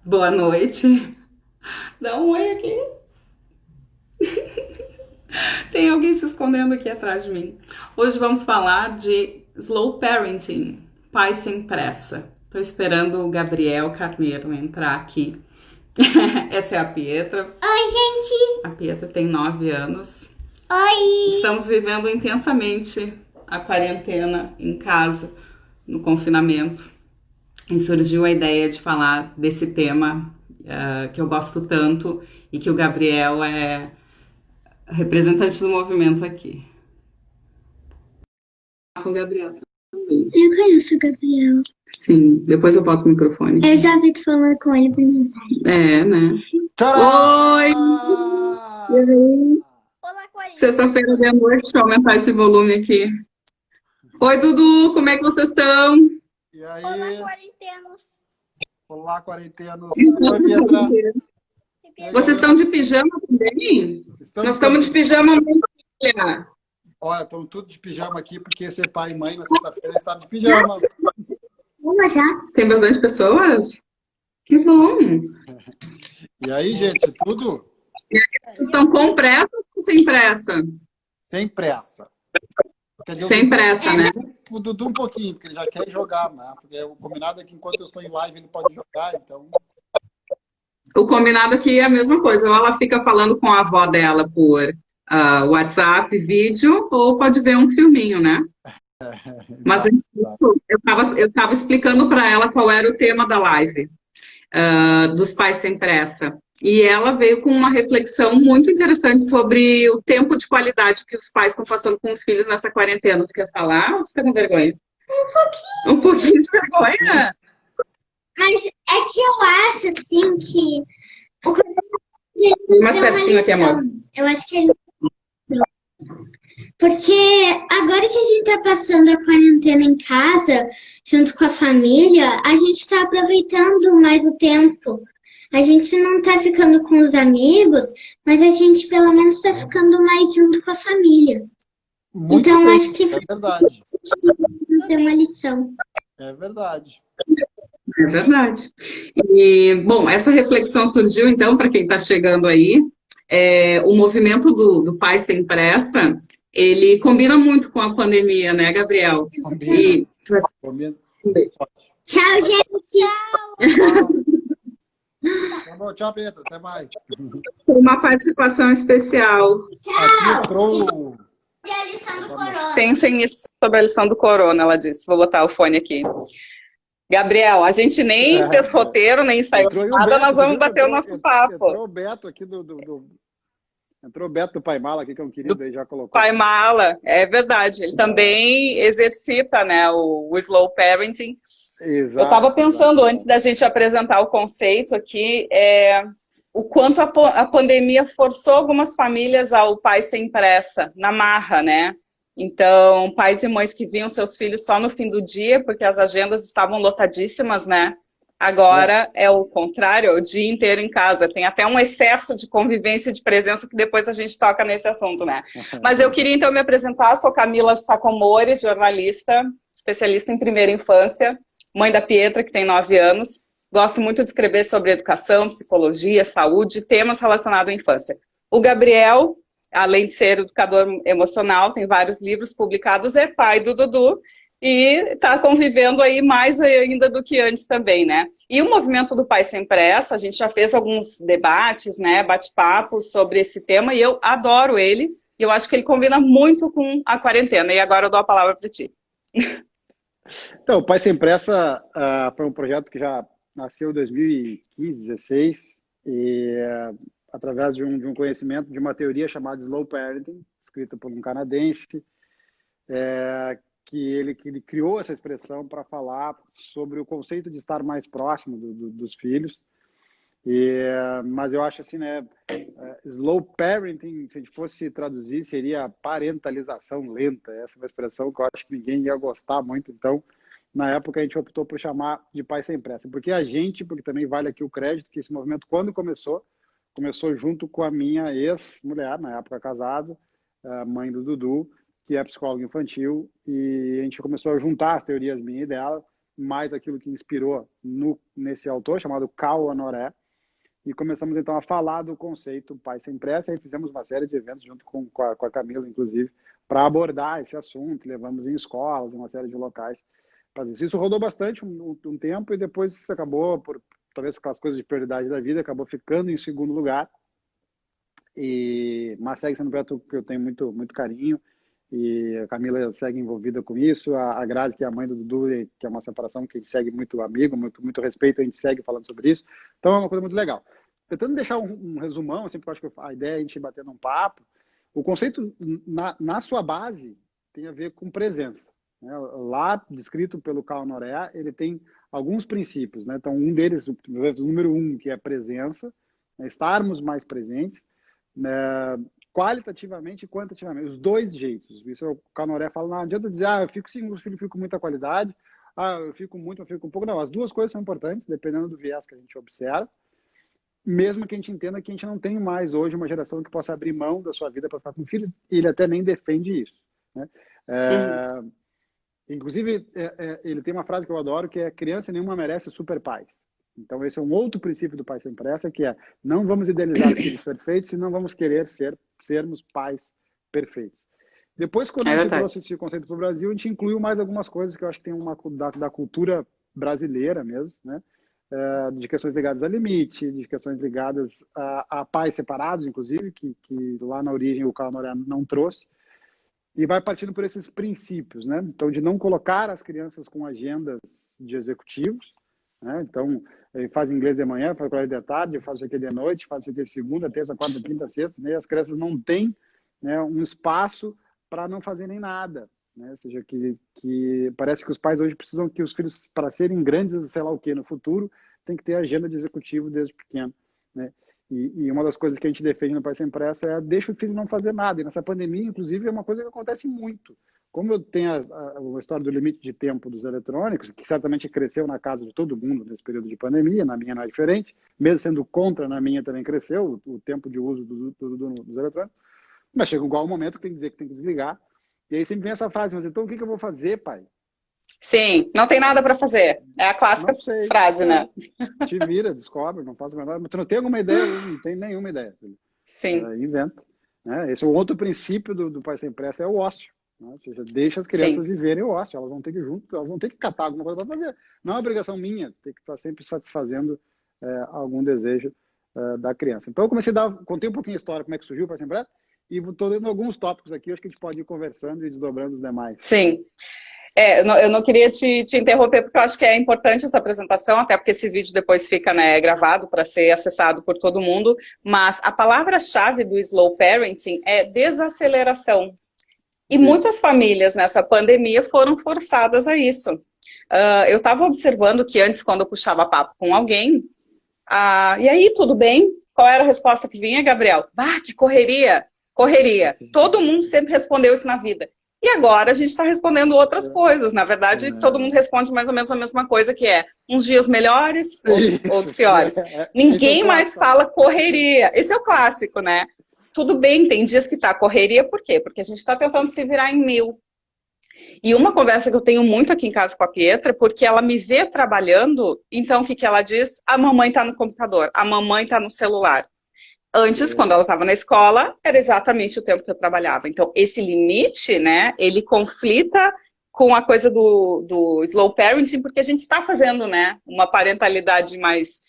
Boa noite. Dá um oi aqui. Tem alguém se escondendo aqui atrás de mim. Hoje vamos falar de slow parenting, pai sem pressa. Tô esperando o Gabriel Carneiro entrar aqui. Essa é a Pietra. Oi, gente! A Pietra tem 9 anos. Oi! Estamos vivendo intensamente a quarentena em casa, no confinamento. E surgiu a ideia de falar desse tema que eu gosto tanto e que o Gabriel é representante do movimento aqui. Com o Gabriel também. Eu conheço o Gabriel. Sim, depois eu boto o microfone. Eu já vi tu falando com ele por mensagem. É, né? Oi! E Tcharam! aí? Olá, Sexta-feira de quarentenos! amor, deixa eu aumentar esse volume aqui. Oi, Dudu, como é que vocês estão? E Olá, aí? quarentenos! Olá, quarentenos. Oi, Pietra. E aí, Vocês galera? estão de pijama também? Nós Estamos, estamos estamos de de... pijama muito. Dia. Olha, estamos tudo de pijama aqui, porque ser pai e mãe na sexta-feira está de pijama. Vamos já? Tem bastante pessoas? Que bom! E aí, gente, tudo Vocês estão com pressa ou sem pressa? sem pressa. Quer dizer, Sem pressa, né? O Dudu um pouquinho, porque ele já quer jogar, né? Porque o combinado é que enquanto eu estou em live ele pode jogar, então... O combinado aqui é a mesma coisa. Ou ela fica falando com a avó dela por WhatsApp, vídeo, ou pode ver um filminho, né? Mas Exato, exato. eu tava explicando para ela qual era o tema da live, dos pais sem pressa. E ela veio com uma reflexão muito interessante sobre o tempo de qualidade que os pais estão passando com os filhos nessa quarentena. Tu quer falar ou você tá com vergonha? Um pouquinho. Um pouquinho de Pouquinho. vergonha? Mas é que eu acho, assim, que o coronavírus Vem nos mais deu uma pertinho aqui, amor. lição. Eu acho que ele... Porque agora que a gente tá passando a quarentena em casa, junto com a família, a gente tá aproveitando mais o tempo. A gente não tá ficando com os amigos, mas a gente pelo menos tá ficando mais junto com a família. Muito Então bem, acho que é verdade. nos deu uma lição. É verdade. É verdade. E, bom, essa reflexão surgiu, então, para quem está chegando aí, o movimento do Pai Sem Pressa, ele combina muito com a pandemia, né, Gabriel? Combina. E Combina. Tchau, Pode- gente! Tchau. Tá bom, tchau, Pedro. Até mais. uma participação especial. Aqui Tchau! entrou. E a lição do Vamos. corona. Pensem nisso sobre a lição do corona, ela disse. Vou botar o fone aqui. Gabriel, a gente nem fez roteiro, nem ensaiou Entrou aí o nada, nós Beto, tu vamos viu que bater o entrou, nosso papo. entrou o Beto aqui Entrou o Beto do Pai Mala aqui, que é um querido aí, já colocou. Pai Mala, é verdade. Ele também exercita, né, o slow parenting. Eu estava Exato, pensando, exato, antes exato. da gente apresentar o conceito aqui, o quanto a pandemia forçou algumas famílias ao pai sem pressa, na marra, né? Então, pais e mães que viam seus filhos só no fim do dia, porque as agendas estavam lotadíssimas, né? Agora é o contrário, é o dia inteiro em casa. Tem até um excesso de convivência e de presença que depois a gente toca nesse assunto, né? Mas eu queria então me apresentar, sou Camila Sacomori, jornalista, especialista em primeira infância, mãe da Pietra, que tem 9 anos. Gosto muito de escrever sobre educação, psicologia, saúde, temas relacionados à infância. O Gabriel, além de ser educador emocional, tem vários livros publicados, é pai do Dudu e está convivendo aí mais ainda do que antes também, né? E o movimento do Pai Sem Pressa, a gente já fez alguns debates, né, bate-papos sobre esse tema e eu adoro ele e eu acho que ele combina muito com a quarentena. E agora eu dou a palavra para ti. Então, o Pai Sem Pressa foi um projeto que já nasceu em 2015, 16, através de um conhecimento de uma teoria chamada Slow Parenting, escrita por um canadense, que ele criou essa expressão para falar sobre o conceito de estar mais próximo dos filhos. Mas eu acho assim, né? Slow parenting, se a gente fosse traduzir, seria parentalização lenta. Essa é uma expressão que eu acho que ninguém ia gostar muito. Então, na época, a gente optou por chamar de pai sem pressa. Porque também vale aqui o crédito, que esse movimento, quando começou junto com a minha ex-mulher, na época casado, a mãe do Dudu, que é psicóloga infantil, e a gente começou a juntar as teorias minha e dela mais aquilo que inspirou nesse autor, chamado Kal Honoré, e começamos então a falar do conceito Pai Sem Pressa, e fizemos uma série de eventos junto com a Camila, inclusive, para abordar esse assunto, levamos em escolas, em uma série de locais. Isso rodou bastante um tempo e depois acabou, talvez por as coisas de prioridade da vida, acabou ficando em segundo lugar, mas segue sendo um projeto que eu tenho muito, muito carinho, e a Camila segue envolvida com isso, a Grazi, que é a mãe do Dudu, que é uma separação que a gente segue muito amigo, muito respeito, a gente segue falando sobre isso, então é uma coisa muito legal. Tentando deixar um resumão, assim, porque eu acho que a ideia é a gente bater num papo, o conceito, na sua base, tem a ver com presença, né? Lá, descrito pelo Kal Honoré, ele tem alguns princípios, né? Então, um deles, o número 1, que é presença, né? Estarmos mais presentes, né? Qualitativamente e quantitativamente, os dois jeitos. Isso o Kal Honoré fala, não adianta dizer, eu fico sim, meu filho fica com muita qualidade, eu fico muito, eu fico com pouco. Não, as duas coisas são importantes, dependendo do viés que a gente observa, mesmo que a gente entenda que a gente não tem mais hoje uma geração que possa abrir mão da sua vida para ficar com filhos, e ele até nem defende isso, né? Inclusive, ele tem uma frase que eu adoro, que é: criança nenhuma merece super pais. Então, esse é um outro princípio do Pai Sem Pressa, que é: não vamos idealizar filhos perfeitos e não vamos querer sermos pais perfeitos. Depois, quando a gente trouxe esse conceito para o Brasil, a gente incluiu mais algumas coisas que eu acho que tem da cultura brasileira mesmo, né? De questões ligadas a limite, de questões ligadas a pais separados, inclusive, que lá na origem o Kal Honoré não trouxe, e vai partindo por esses princípios, né? Então, de não colocar as crianças com agendas de executivos, né? Então, ele faz inglês de manhã, faz colégio de tarde, faz isso aqui de noite, faz isso aqui de segunda, terça, quarta, quinta, sexta, né? E as crianças não têm, né, um espaço para não fazerem nada, né? Ou seja, que parece que os pais hoje precisam que os filhos, para serem grandes, sei lá o que, no futuro, tem que ter agenda de executivo desde pequeno, né? E uma das coisas que a gente defende no Pai Sem Pressa é: deixa o filho não fazer nada. E nessa pandemia, inclusive, é uma coisa que acontece muito. Como eu tenho a história do limite de tempo dos eletrônicos, que certamente cresceu na casa de todo mundo nesse período de pandemia, na minha não é diferente, mesmo sendo contra, na minha também cresceu o tempo de uso dos eletrônicos, mas chega igual um momento que tem que dizer que tem que desligar. E aí sempre vem essa frase: mas então o que eu vou fazer, pai? Sim, não tem nada para fazer. É a clássica frase, né? Te vira, descobre, não faz nada. Mas tu não tem alguma ideia? Não tem nenhuma ideia. Sim. Inventa. Né? Esse é o outro princípio do Pai Sem Pressa, é o ócio. Né? Ou seja, deixa as crianças viverem o ócio. Elas vão ter que elas vão ter que catar alguma coisa para fazer. Não é uma obrigação minha ter que estar sempre satisfazendo algum desejo da criança. Então eu contei um pouquinho a história, como é que surgiu o Pai Sem Pressa, e estou dando alguns tópicos aqui, acho que a gente pode ir conversando e desdobrando os demais. Sim. Eu não queria te interromper, porque eu acho que é importante essa apresentação, até porque esse vídeo depois fica, né, gravado para ser acessado por todo mundo, mas a palavra-chave do Slow Parenting é desaceleração. E muitas famílias nessa pandemia foram forçadas a isso. Eu estava observando que antes, quando eu puxava papo com alguém, e aí, tudo bem? Qual era a resposta que vinha, Gabriel? Que correria! Correria. Todo mundo sempre respondeu isso na vida. E agora a gente está respondendo outras coisas. Na verdade, todo mundo responde mais ou menos a mesma coisa, que é uns dias melhores, outros piores. Ninguém mais fala correria. Esse é o clássico, né? Tudo bem, tem dias que tá correria, por quê? Porque a gente está tentando se virar em 1000. E uma conversa que eu tenho muito aqui em casa com a Pietra, porque ela me vê trabalhando, então o que ela diz? A mamãe está no computador, a mamãe está no celular. Antes, quando ela estava na escola, era exatamente o tempo que eu trabalhava. Então, esse limite, né, ele conflita com a coisa do slow parenting, porque a gente está fazendo, né, uma parentalidade mais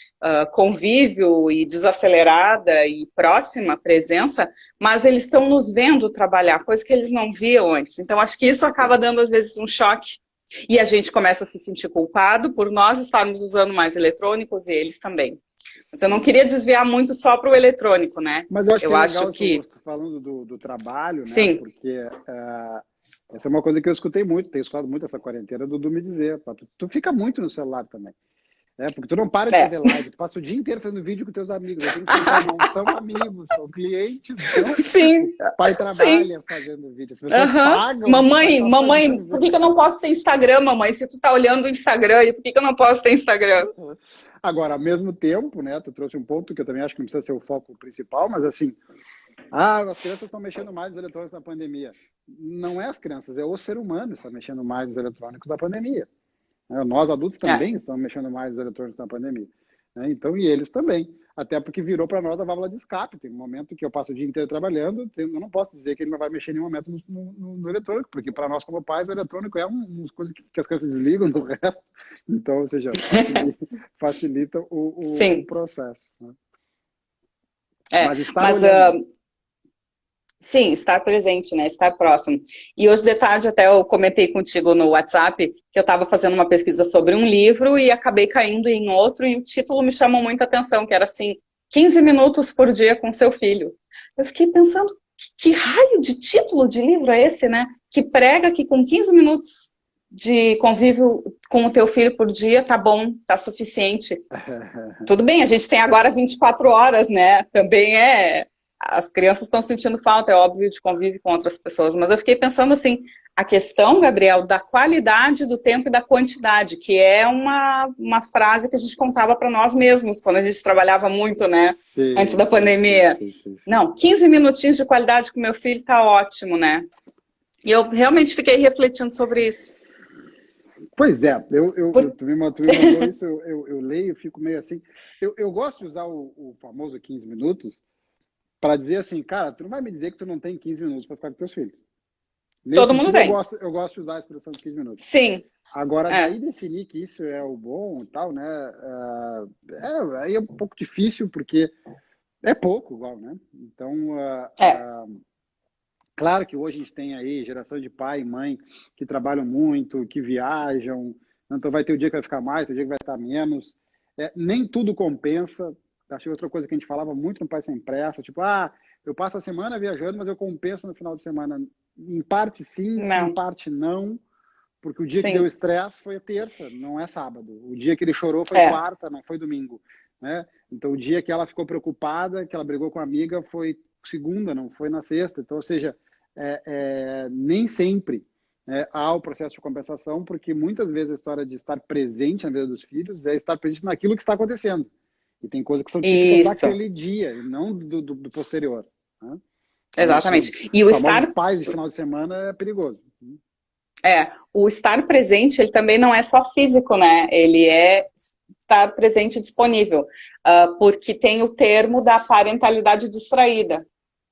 convívio e desacelerada e próxima presença, mas eles estão nos vendo trabalhar, coisa que eles não viam antes. Então, acho que isso acaba dando, às vezes, um choque. E a gente começa a se sentir culpado por nós estarmos usando mais eletrônicos e eles também. Mas eu não queria desviar muito só para o eletrônico, né? Mas eu acho que falando do trabalho, né? Sim. Porque essa é uma coisa que eu escutei muito, tenho escutado muito essa quarentena, do Dudu me dizer: tu fica muito no celular também. Porque tu não para de fazer live, tu passa o dia inteiro fazendo vídeo com teus amigos. Eu tenho que explicar, não são amigos, são clientes. Não. Sim. O pai trabalha fazendo vídeo. As pessoas pagam. Mamãe, por que eu não posso ter Instagram, mamãe? Se tu tá olhando o Instagram, por que eu não posso ter Instagram? Agora, ao mesmo tempo, né, tu trouxe um ponto que eu também acho que não precisa ser o foco principal, mas assim, as crianças estão mexendo mais nos eletrônicos na pandemia. Não é as crianças, é o ser humano que está mexendo mais nos eletrônicos da pandemia. né? Nós adultos também estamos mexendo mais nos eletrônicos na pandemia, né? Então, e eles também. Até porque virou para nós a válvula de escape. Tem um momento que eu passo o dia inteiro trabalhando, eu não posso dizer que ele não vai mexer em nenhum momento no eletrônico, porque para nós, como pais, o eletrônico é uma coisa que as crianças desligam do resto. Então, ou seja, facilita o processo, né? Mas estar olhando... Sim, estar presente, né? Estar próximo. E hoje de tarde até eu comentei contigo no WhatsApp que eu estava fazendo uma pesquisa sobre um livro e acabei caindo em outro e o título me chamou muita atenção, que era assim, 15 minutos por dia com seu filho. Eu fiquei pensando, que raio de título de livro é esse, né? Que prega que com 15 minutos de convívio com o teu filho por dia tá bom, tá suficiente. Tudo bem, a gente tem agora 24 horas, né? Também as crianças estão sentindo falta, é óbvio, de convívio com outras pessoas, mas eu fiquei pensando assim, a questão, Gabriel, da qualidade do tempo e da quantidade, que é uma frase que a gente contava para nós mesmos, quando a gente trabalhava muito, né, antes da pandemia. Sim. Não, 15 minutinhos de qualidade com meu filho tá ótimo, né? E eu realmente fiquei refletindo sobre isso. Pois é, tu me mandou isso, eu leio, fico meio assim. Eu gosto de usar o famoso 15 minutos, para dizer assim, cara, tu não vai me dizer que tu não tem 15 minutos para ficar com teus filhos. Nesse Todo mundo tem. Eu gosto de usar a expressão de 15 minutos. Sim. Agora, daí definir que isso é o bom e tal, né? Aí é um pouco difícil, porque é pouco igual, né? Então, claro que hoje a gente tem aí geração de pai e mãe que trabalham muito, que viajam, então vai ter o dia que vai ficar mais, tem o dia que vai estar menos. Nem tudo compensa. Achei outra coisa que a gente falava muito no Pai Sem Pressa, tipo, eu passo a semana viajando, mas eu compenso no final de semana. Em parte sim, em parte não, porque o dia que deu estresse foi a terça, não é sábado. O dia que ele chorou foi quarta, não foi domingo, né? Então o dia que ela ficou preocupada, que ela brigou com a amiga, foi segunda, não foi na sexta. Então, ou seja, nem sempre há o processo de compensação, porque muitas vezes a história de estar presente na vida dos filhos é estar presente naquilo que está acontecendo. E tem coisas que são típicas daquele dia, e não do posterior, né? Exatamente. E o estar... pais de final de semana é perigoso. O estar presente, ele também não é só físico, né? Ele é estar presente e disponível. Porque tem o termo da parentalidade distraída,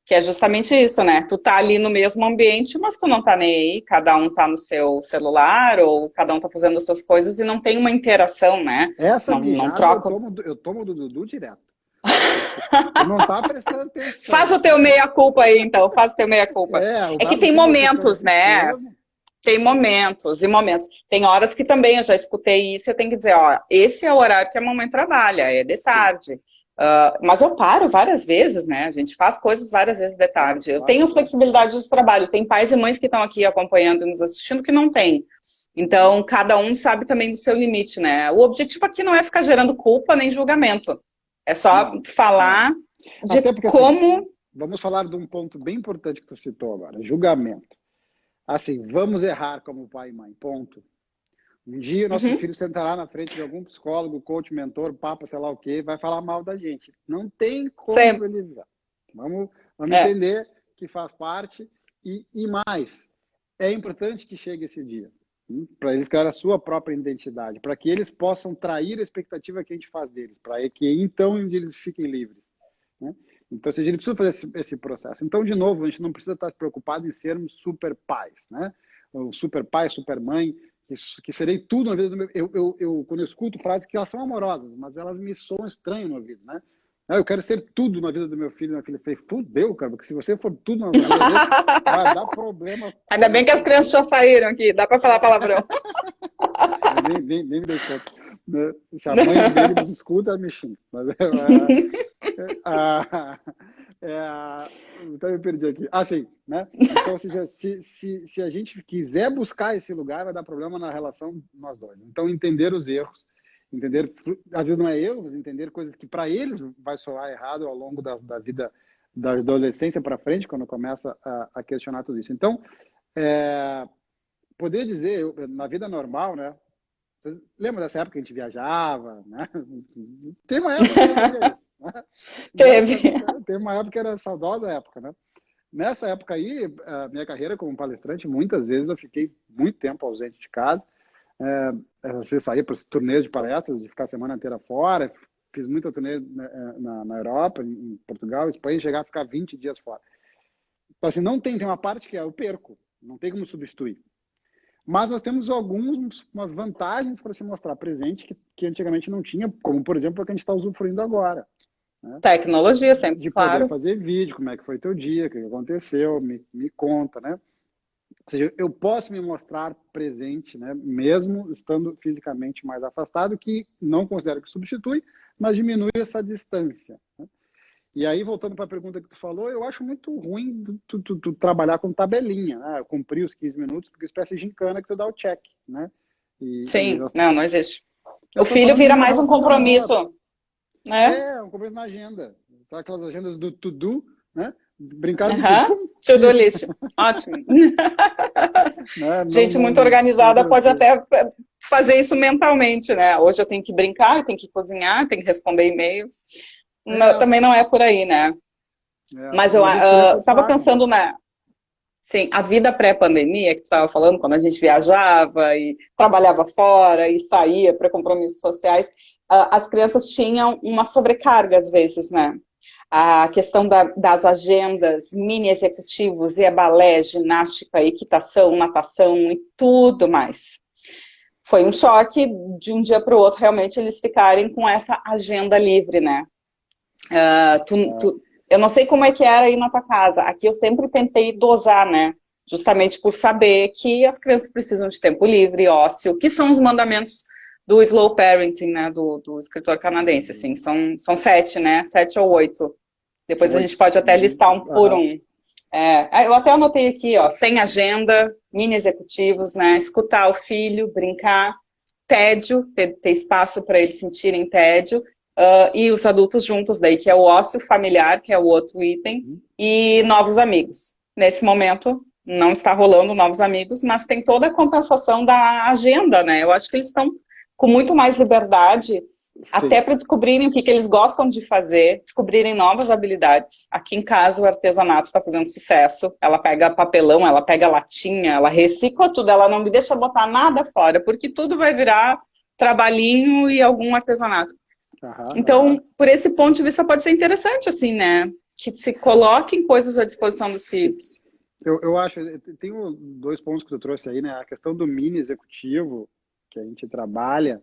que é justamente isso, né? Tu tá ali no mesmo ambiente, mas tu não tá nem aí, cada um tá no seu celular, ou cada um tá fazendo as suas coisas e não tem uma interação, né? Essa não troca. eu tomo do Dudu direto. Tu não tá prestando atenção. Faz o teu meia-culpa aí, então. Faz o teu meia-culpa. É que tem momentos, né? Tem momentos e momentos. Tem horas que também eu já escutei isso e eu tenho que dizer, esse é o horário que a mamãe trabalha, é de tarde. Mas eu paro várias vezes, né? A gente faz coisas várias vezes de tarde. Eu tenho flexibilidade de trabalho. Tem pais e mães que estão aqui acompanhando e nos assistindo que não tem. Então, cada um sabe também do seu limite, né? O objetivo aqui não é ficar gerando culpa nem julgamento. É só falar de como... Assim, vamos falar de um ponto bem importante que tu citou agora, julgamento. Assim, vamos errar como pai e mãe, ponto. Um dia nosso filho sentará na frente de algum psicólogo, coach, mentor, papa, sei lá o quê, vai falar mal da gente. Não tem como ele virar. Vamos entender que faz parte e mais. É importante que chegue esse dia, para eles criarem a sua própria identidade, para que eles possam trair a expectativa que a gente faz deles, para que então eles fiquem livres, né? Então, a gente precisa fazer esse processo. Então, de novo, a gente não precisa estar preocupado em sermos super pais, né? O super pai, super mãe, que serei tudo na vida do meu... Quando eu escuto frases que elas são amorosas, mas elas me soam estranho no ouvido, né? Eu quero ser tudo na vida do meu filho. Minha filha falei, fudeu, cara, porque se você for tudo na vida dele, vai dar problema. Ainda bem que as crianças já saíram aqui, dá pra falar palavrão. Nem me dei conta. Se a mãe dele me escuta, me xinga. Mas, então eu perdi aqui. Sim, né? Então, ou seja, se a gente quiser buscar esse lugar, vai dar problema na relação nós dois. Então, entender os erros, entender, às vezes não é erros, entender coisas que para eles vai soar errado ao longo da vida, da adolescência para frente, quando começa a questionar tudo isso. Então, poder dizer, na vida normal, né? Lembra dessa época que a gente viajava, né? Tem uma época que era Teve uma época que era saudosa época, né? Nessa época aí, a minha carreira como palestrante, muitas vezes eu fiquei muito tempo ausente de casa. Você sair para os turnês de palestras, de ficar a semana inteira fora. Fiz muita turnê na Europa, em Portugal, Espanha, chegar a ficar 20 dias fora. Então, assim, não tem uma parte que eu perco, não tem como substituir. Mas nós temos algumas vantagens para se mostrar presente que antigamente não tinha, como, por exemplo, o que a gente está usufruindo agora. Né? Tecnologia sempre, de claro. poder fazer vídeo, como é que foi teu dia, o que aconteceu, me conta, né? Ou seja, eu posso me mostrar presente, né? Mesmo estando fisicamente mais afastado, que não considero que substitui, mas diminui essa distância. Né? E aí, voltando para a pergunta que tu falou, eu acho muito ruim tu trabalhar com tabelinha, né? Eu cumpri os 15 minutos, porque espécie de gincana que tu dá o check, né? Sim, não existe. Eu o filho vira mais um compromisso, né? Um compromisso na agenda. Sabe aquelas agendas do to-do, né? Brincar com to-do list. Ótimo. Gente muito organizada pode até fazer isso mentalmente, né? Hoje eu tenho que brincar, eu tenho que cozinhar, eu tenho que responder e-mails. Também não é por aí, né? Mas eu estava pensando sim, a vida pré-pandemia, que tu estava falando, quando a gente viajava e trabalhava fora e saía para compromissos sociais, as crianças tinham uma sobrecarga às vezes, né? A questão das agendas, mini executivos, ia balé, ginástica, equitação, natação e tudo mais. Foi um choque de um dia para o outro, realmente, eles ficarem com essa agenda livre, né? Eu não sei como é que era aí na tua casa. Aqui eu sempre tentei dosar, né? Justamente por saber que as crianças precisam de tempo livre, ócio, que são os mandamentos do slow parenting, né? Do escritor canadense, assim. São 7, né? 7 ou 8. Depois a gente pode até listar um por um. Eu até anotei aqui, ó, sem agenda, mini executivos, né? Escutar o filho, brincar, tédio, ter espaço para eles sentirem tédio, e os adultos juntos daí, que é o ócio familiar, que é o outro item, e novos amigos. Nesse momento, não está rolando novos amigos, mas tem toda a compensação da agenda, né? Eu acho que eles estão com muito mais liberdade, sim, até para descobrirem o que eles gostam de fazer, descobrirem novas habilidades. Aqui em casa o artesanato está fazendo sucesso, ela pega papelão, ela pega latinha, ela recicla tudo, ela não me deixa botar nada fora, porque tudo vai virar trabalhinho e algum artesanato. Então, por esse ponto de vista pode ser interessante, assim, né? Que se coloquem coisas à disposição dos filhos. Eu acho, tem 2 pontos que tu trouxe aí, né? A questão do mini executivo, que a gente trabalha,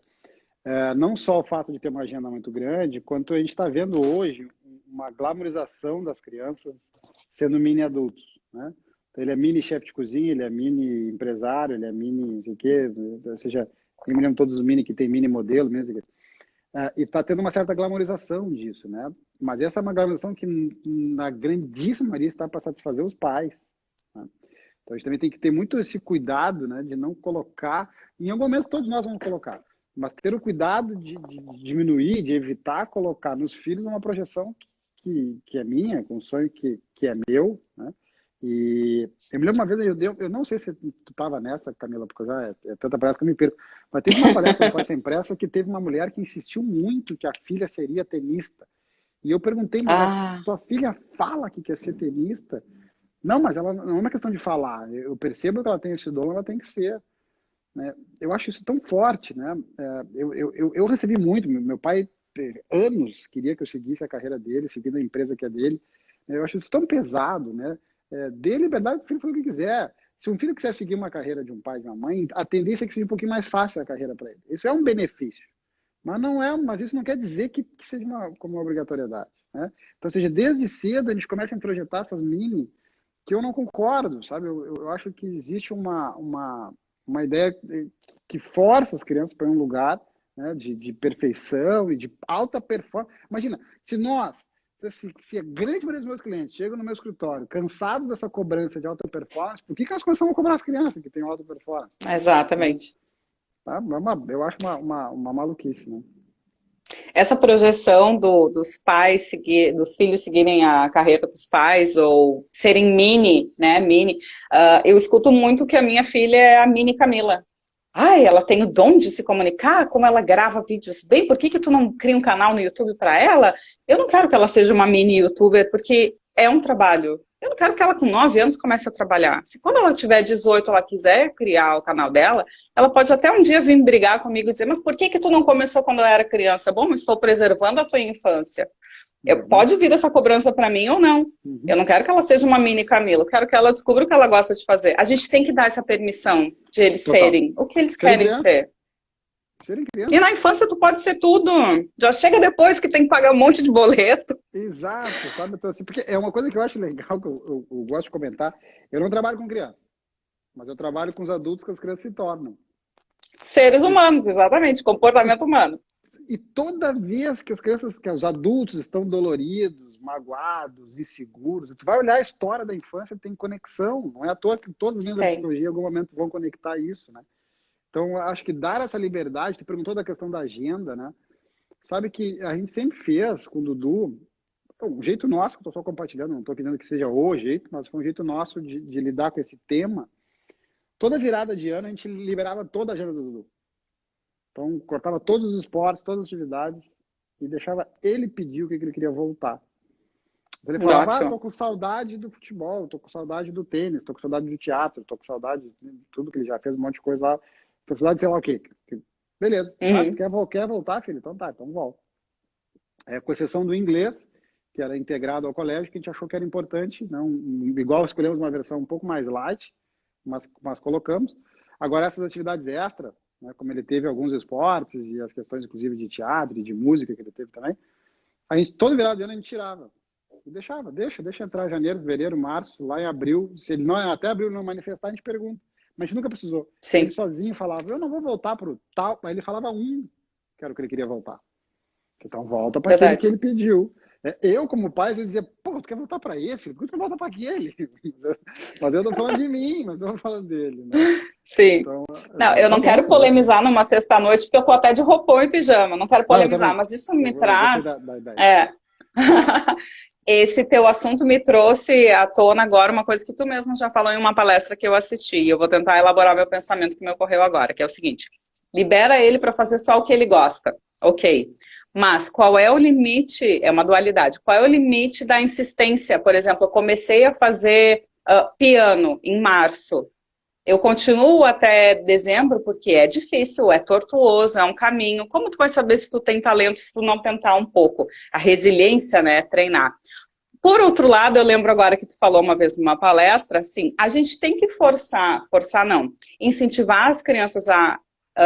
não só o fato de ter uma agenda muito grande, quanto a gente está vendo hoje uma glamorização das crianças sendo mini adultos, né? Então, ele é mini chefe de cozinha, ele é mini empresário, ele é mini não sei o quê, ou seja, eu me lembro todos os mini que tem mini modelo mesmo. E está tendo uma certa glamorização disso, né? Mas essa é uma glamorização que, na grandíssima maioria, está para satisfazer os pais. Né? Então, a gente também tem que ter muito esse cuidado, né, de não colocar, em algum momento todos nós vamos colocar, mas ter o cuidado de diminuir, de evitar colocar nos filhos uma projeção que é minha, com um sonho que é meu, né? E eu me lembro uma vez, eu não sei se tu estava nessa, Camila, porque já é tanta palestra que eu me perco, mas teve uma palestra no Pode Ser Impressa que teve uma mulher que insistiu muito que a filha seria tenista. E eu perguntei, mas sua filha fala que quer ser tenista? Não, mas ela não é uma questão de falar. Eu percebo que ela tem esse dom, ela tem que ser. Né? Eu acho isso tão forte, né? Eu recebi muito, meu pai, anos, queria que eu seguisse a carreira dele, seguindo a empresa que é dele. Eu acho isso tão pesado, né? Dê liberdade para o filho fazer o que quiser. Se um filho quiser seguir uma carreira de um pai e de uma mãe, a tendência é que seja um pouquinho mais fácil a carreira para ele. Isso é um benefício. Mas isso não quer dizer que seja como uma obrigatoriedade. Né? Então, ou seja, desde cedo a gente começa a introjetar essas mini que eu não concordo, sabe? Eu acho que existe uma ideia que força as crianças para um lugar, né, de perfeição e de alta performance. Imagina, se a grande maioria dos meus clientes chegam no meu escritório cansados dessa cobrança de alta performance, por que elas começam a cobrar as crianças que têm alta performance? Exatamente. Eu acho uma maluquice, né? Essa projeção dos pais dos filhos seguirem a carreira dos pais ou serem mini, né? Eu escuto muito que a minha filha é a mini Camila. Ela tem o dom de se comunicar, como ela grava vídeos bem, por que tu não cria um canal no YouTube para ela? Eu não quero que ela seja uma mini YouTuber, porque é um trabalho. Eu não quero que ela com 9 anos comece a trabalhar. Se quando ela tiver 18 ela quiser criar o canal dela, ela pode até um dia vir brigar comigo e dizer, mas por que que tu não começou quando eu era criança? Bom, mas estou preservando a tua infância. Pode vir essa cobrança para mim ou não. Eu não quero que ela seja uma mini Camila, eu quero que ela descubra o que ela gosta de fazer. A gente tem que dar essa permissão de eles serem o que eles querem ser. E na infância tu pode ser tudo. Já chega depois que tem que pagar um monte de boleto. Exato, sabe? Então, assim, porque é uma coisa que eu acho legal, que eu gosto de comentar. Eu não trabalho com criança, mas eu trabalho com os adultos que as crianças se tornam. Seres humanos, exatamente, comportamento humano. E toda vez que as crianças, que os adultos estão doloridos, magoados, inseguros, tu vai olhar a história da infância, tem conexão. Não é à toa que todas as linhas da psicologia em algum momento vão conectar isso, né? Então, acho que dar essa liberdade, tu perguntou da questão da agenda, né? Sabe que a gente sempre fez com o Dudu, um jeito nosso, que eu estou só compartilhando, não estou querendo que seja o jeito, mas foi um jeito nosso de lidar com esse tema. Toda virada de ano, a gente liberava toda a agenda do Dudu. Então, cortava todos os esportes, todas as atividades e deixava ele pedir o que ele queria voltar. Então, ele falava, tô com saudade do futebol, tô com saudade do tênis, tô com saudade do teatro, tô com saudade de tudo que ele já fez, um monte de coisa lá. Tô com saudade de sei lá o quê. Beleza. Quer voltar, filho? Então tá, então volta. Com exceção do inglês, que era integrado ao colégio, que a gente achou que era importante, não, igual escolhemos uma versão um pouco mais light, mas colocamos. Agora, essas atividades extras, né, como ele teve alguns esportes e as questões, inclusive, de teatro e de música que ele teve também, a gente, todo virado de ano, a gente tirava. E deixava, deixa entrar janeiro, fevereiro, março, lá em abril. Se ele não, até abril não manifestar, a gente pergunta. Mas a gente nunca precisou. Sim. Ele sozinho falava, eu não vou voltar para o tal, mas ele falava que era o que ele queria voltar. Então volta para aquele que ele pediu. Eu, como pai, eu dizia, pô, tu quer voltar para esse, filho? Por que tu não volta para aquele? Mas eu tô falando de mim, mas eu tô falando dele, né? Sim. Então, não, eu não quero polemizar numa sexta-noite, porque eu tô até de roupão e pijama. Não quero polemizar, mas isso me traz... Esse teu assunto me trouxe à tona agora uma coisa que tu mesmo já falou em uma palestra que eu assisti. Eu vou tentar elaborar meu pensamento que me ocorreu agora, que é o seguinte. Libera ele para fazer só o que ele gosta. Ok. Mas qual é o limite, é uma dualidade, qual é o limite da insistência? Por exemplo, eu comecei a fazer piano em março. Eu continuo até dezembro porque é difícil, é tortuoso, é um caminho. Como tu vai saber se tu tem talento se tu não tentar um pouco? A resiliência, né, treinar. Por outro lado, eu lembro agora que tu falou uma vez numa palestra, assim, a gente tem que forçar não, incentivar as crianças a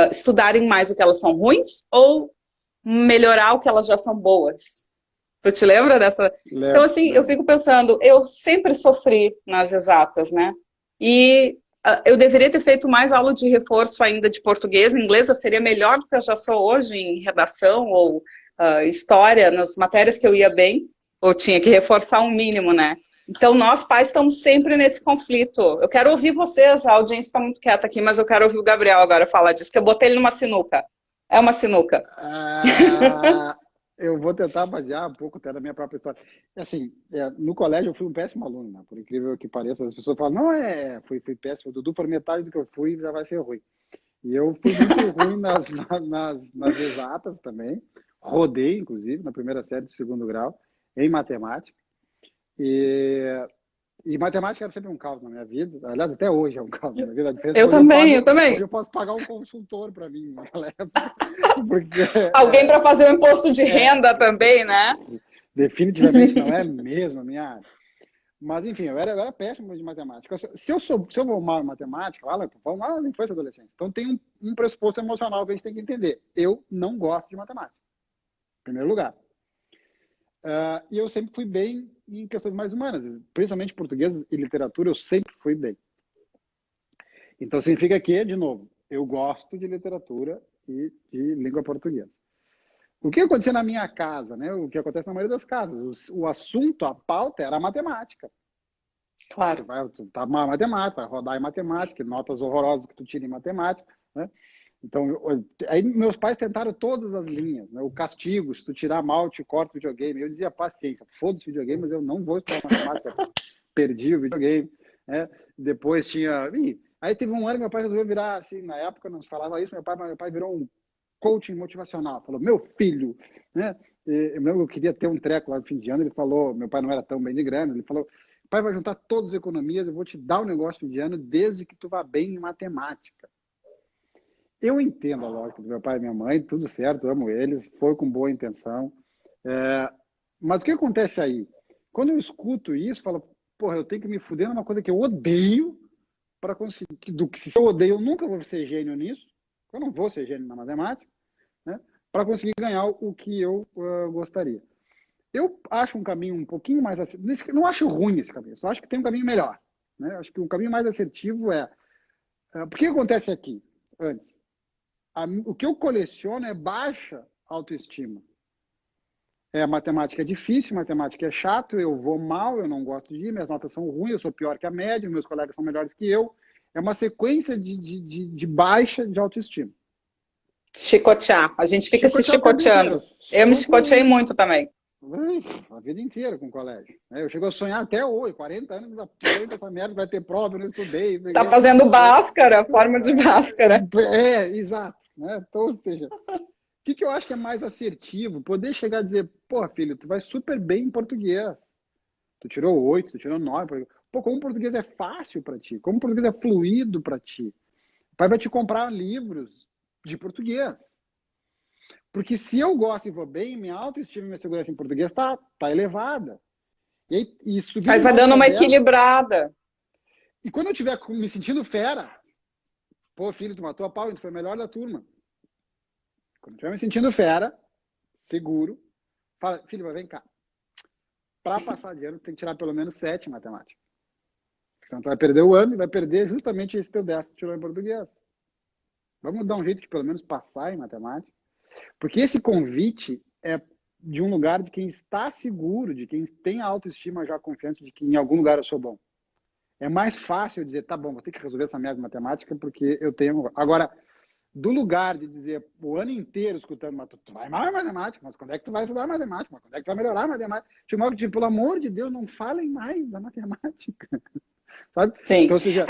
estudarem mais o que elas são ruins ou melhorar o que elas já são boas. Tu te lembra dessa? Lembro, então, assim, eu fico pensando, eu sempre sofri nas exatas, né? E eu deveria ter feito mais aula de reforço ainda de português, inglês, eu seria melhor do que eu já sou hoje em redação ou história, nas matérias que eu ia bem, ou tinha que reforçar um mínimo, né? Então, nós pais estamos sempre nesse conflito. Eu quero ouvir vocês, a audiência está muito quieta aqui, mas eu quero ouvir o Gabriel agora falar disso, que eu botei ele numa sinuca. É uma sinuca. Eu vou tentar basear um pouco até da minha própria história. Assim, no colégio eu fui um péssimo aluno, né? Por incrível que pareça, as pessoas falam, não, fui péssimo. O Dudu, por metade do que eu fui, já vai ser ruim. E eu fui muito ruim nas exatas também. Rodei, inclusive, na primeira série do segundo grau, em matemática. E matemática era sempre um caos na minha vida. Aliás, até hoje é um caos na minha vida. Eu também. Hoje eu posso pagar um consultor para mim naquela época. Porque, alguém para fazer o imposto de renda também, né? Definitivamente não é mesmo a minha área. Mas, enfim, eu era péssimo de matemática. Se eu vou mal em matemática, vamos lá na infância e adolescência. Então tem um pressuposto emocional que a gente tem que entender. Eu não gosto de matemática. Em primeiro lugar. E eu sempre fui bem em questões mais humanas, principalmente português e literatura, eu sempre fui bem. Então significa que, de novo, eu gosto de literatura e de língua portuguesa. O que acontecia na minha casa, né? O que acontece na maioria das casas, o assunto, a pauta era a matemática. Claro. Vai matemática, vai rodar em matemática, notas horrorosas que tu tira em matemática, né? Então, aí meus pais tentaram todas as linhas, né? O castigo, se tu tirar mal, te corta o videogame. Eu dizia, paciência, foda-se o videogame, mas eu não vou estudar matemática. Perdi o videogame, né? Depois tinha... Aí teve um ano que meu pai resolveu virar, assim, na época não se falava isso, meu pai virou um coaching motivacional. Falou, meu filho, né? Eu lembro que eu queria ter um treco lá no fim de ano, ele falou, meu pai não era tão bem de grana, ele falou, O pai vai juntar todas as economias, eu vou te dar o negócio de ano desde que tu vá bem em matemática. Eu entendo a lógica do meu pai e minha mãe, tudo certo, amo eles, foi com boa intenção. Mas o que acontece aí? Quando eu escuto isso, eu falo, porra, eu tenho que me fuder numa coisa que eu odeio para conseguir. Se eu odeio, eu nunca vou ser gênio nisso. Eu não vou ser gênio na matemática, né? Para conseguir ganhar o que eu gostaria. Eu acho um caminho um pouquinho mais assertivo. Não acho ruim esse caminho, só acho que tem um caminho melhor. Né? Acho que o caminho mais assertivo é. Por que acontece aqui? Antes. O que eu coleciono é baixa autoestima. A matemática é difícil, matemática é chato, eu vou mal, eu não gosto de ir, minhas notas são ruins, eu sou pior que a média, meus colegas são melhores que eu. É uma sequência de baixa de autoestima. Chicotear. A gente fica se chicoteando. Eu me chicoteei muito também. A vida inteira com o colégio. Eu chego a sonhar até hoje, 40 anos, essa merda vai ter prova, eu não estudei. Tá fazendo Bhaskara, forma de Bhaskara. Exato. Né? Então, ou seja, o que eu acho que é mais assertivo? Poder chegar a dizer, pô, filho, tu vai super bem em português. Tu tirou 8, tu tirou 9. Pô, como o português é fácil para ti, como o português é fluido para ti. O pai vai te comprar livros de português. Porque se eu gosto e vou bem, minha autoestima e minha segurança em português tá elevada. E subir aí vai dando uma equilibrada. E quando eu estiver me sentindo fera, pô, filho, tu matou a pau, tu foi o melhor da turma. Quando eu estiver me sentindo fera, seguro, fala, filho, mas vem cá. Para passar de ano, tu tem que tirar pelo menos 7 em matemática. Senão tu vai perder o ano e vai perder justamente esse teu 10 que tu tirou em português. Vamos dar um jeito de pelo menos passar em matemática. Porque esse convite é de um lugar de quem está seguro, de quem tem a autoestima já confiante de que em algum lugar eu sou bom. É mais fácil eu dizer, tá bom, vou ter que resolver essa merda de matemática porque eu tenho... Agora, do lugar de dizer o ano inteiro escutando, mas tu vai mal em matemática, mas quando é que tu vai estudar matemática? Mas quando é que tu vai melhorar a matemática? Tipo, pelo amor de Deus, não falem mais da matemática. Sabe? Sim. Então, ou seja,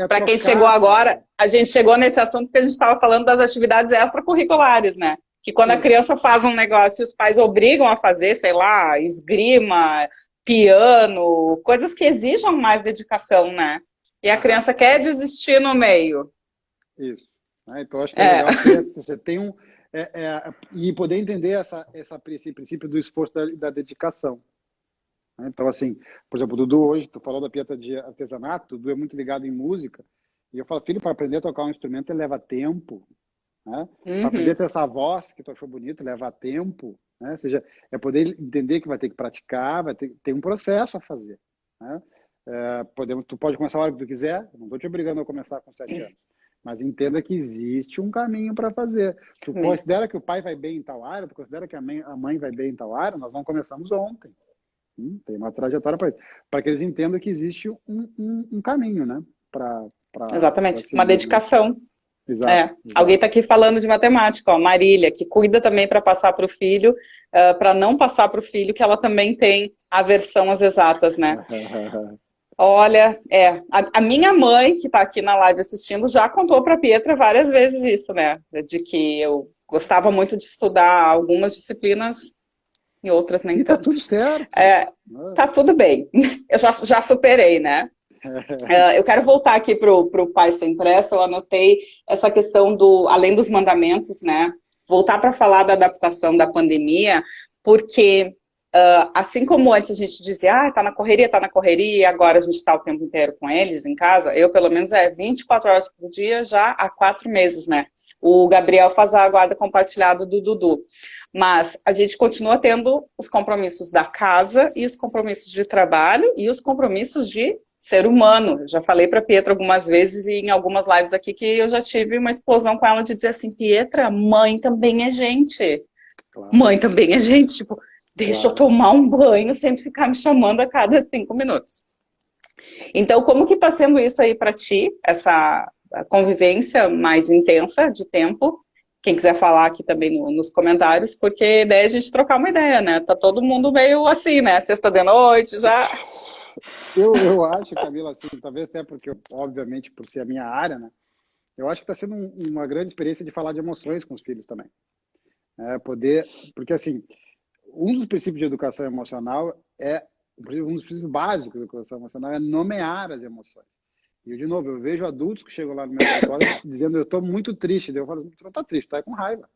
para quem chegou agora, a gente chegou nesse assunto que a gente estava falando das atividades extracurriculares, né? Que quando a criança faz um negócio, os pais obrigam a fazer, sei lá, esgrima, piano, coisas que exijam mais dedicação, né? E a criança quer desistir no meio. Isso. Então, acho que é legal que você tem e poder entender esse princípio do esforço da dedicação. Então, assim, por exemplo, o Dudu hoje, tu falou da pieta de artesanato, o Dudu é muito ligado em música, e eu falo, filho, para aprender a tocar um instrumento, ele leva tempo, né? Para aprender a ter essa voz que tu achou bonito, leva tempo, né? Ou seja, é poder entender que vai ter que praticar, vai ter um processo a fazer, né? Tu pode começar a hora que tu quiser, não estou te obrigando a começar com 7 anos, mas entenda que existe um caminho para fazer. Tu considera que o pai vai bem em tal área, tu considera que a mãe vai bem em tal área, nós não começamos ontem. Tem uma trajetória para isso. Para que eles entendam que existe um caminho, né? Exatamente, uma dedicação. Exato, exato. Alguém está aqui falando de matemática, ó, Marília, que cuida também para passar para o filho, para não passar para o filho, que ela também tem aversão às exatas, né? Olha, a minha mãe, que está aqui na live assistindo, já contou para a Pietra várias vezes isso, né? De que eu gostava muito de estudar algumas disciplinas e outras nem tanto. Tá tudo certo. Tá tudo bem. Eu já superei, né? Eu quero voltar aqui pro Pai Sem Pressa. Eu anotei essa questão além dos mandamentos, né? Voltar para falar da adaptação da pandemia, porque assim como antes a gente dizia, tá na correria, e agora a gente está o tempo inteiro com eles em casa, eu pelo menos 24 horas por dia já há 4 meses, né? O Gabriel faz a guarda compartilhada do Dudu. Mas a gente continua tendo os compromissos da casa e os compromissos de trabalho e os compromissos de ser humano. Eu já falei para Pietra algumas vezes e em algumas lives aqui que eu já tive uma explosão com ela de dizer assim, Pietra, mãe também é gente. Claro. Mãe também é gente. Tipo, deixa eu tomar um banho sem ficar me chamando a cada 5 minutos. Então, como que está sendo isso aí para ti, essa convivência mais intensa de tempo? Quem quiser falar aqui também nos comentários, porque a ideia é a gente trocar uma ideia, né? Tá todo mundo meio assim, né? Sexta de noite, já... Eu acho, Camila, assim, talvez até porque, obviamente, por ser a minha área, né? Eu acho que está sendo uma grande experiência de falar de emoções com os filhos também. Porque, assim, um dos princípios de educação emocional é um dos princípios básicos da educação emocional é nomear as emoções. E, de novo, eu vejo adultos que chegam lá no meu escritório dizendo, eu estou muito triste. Daí eu falo, tu não está triste, tu está com raiva.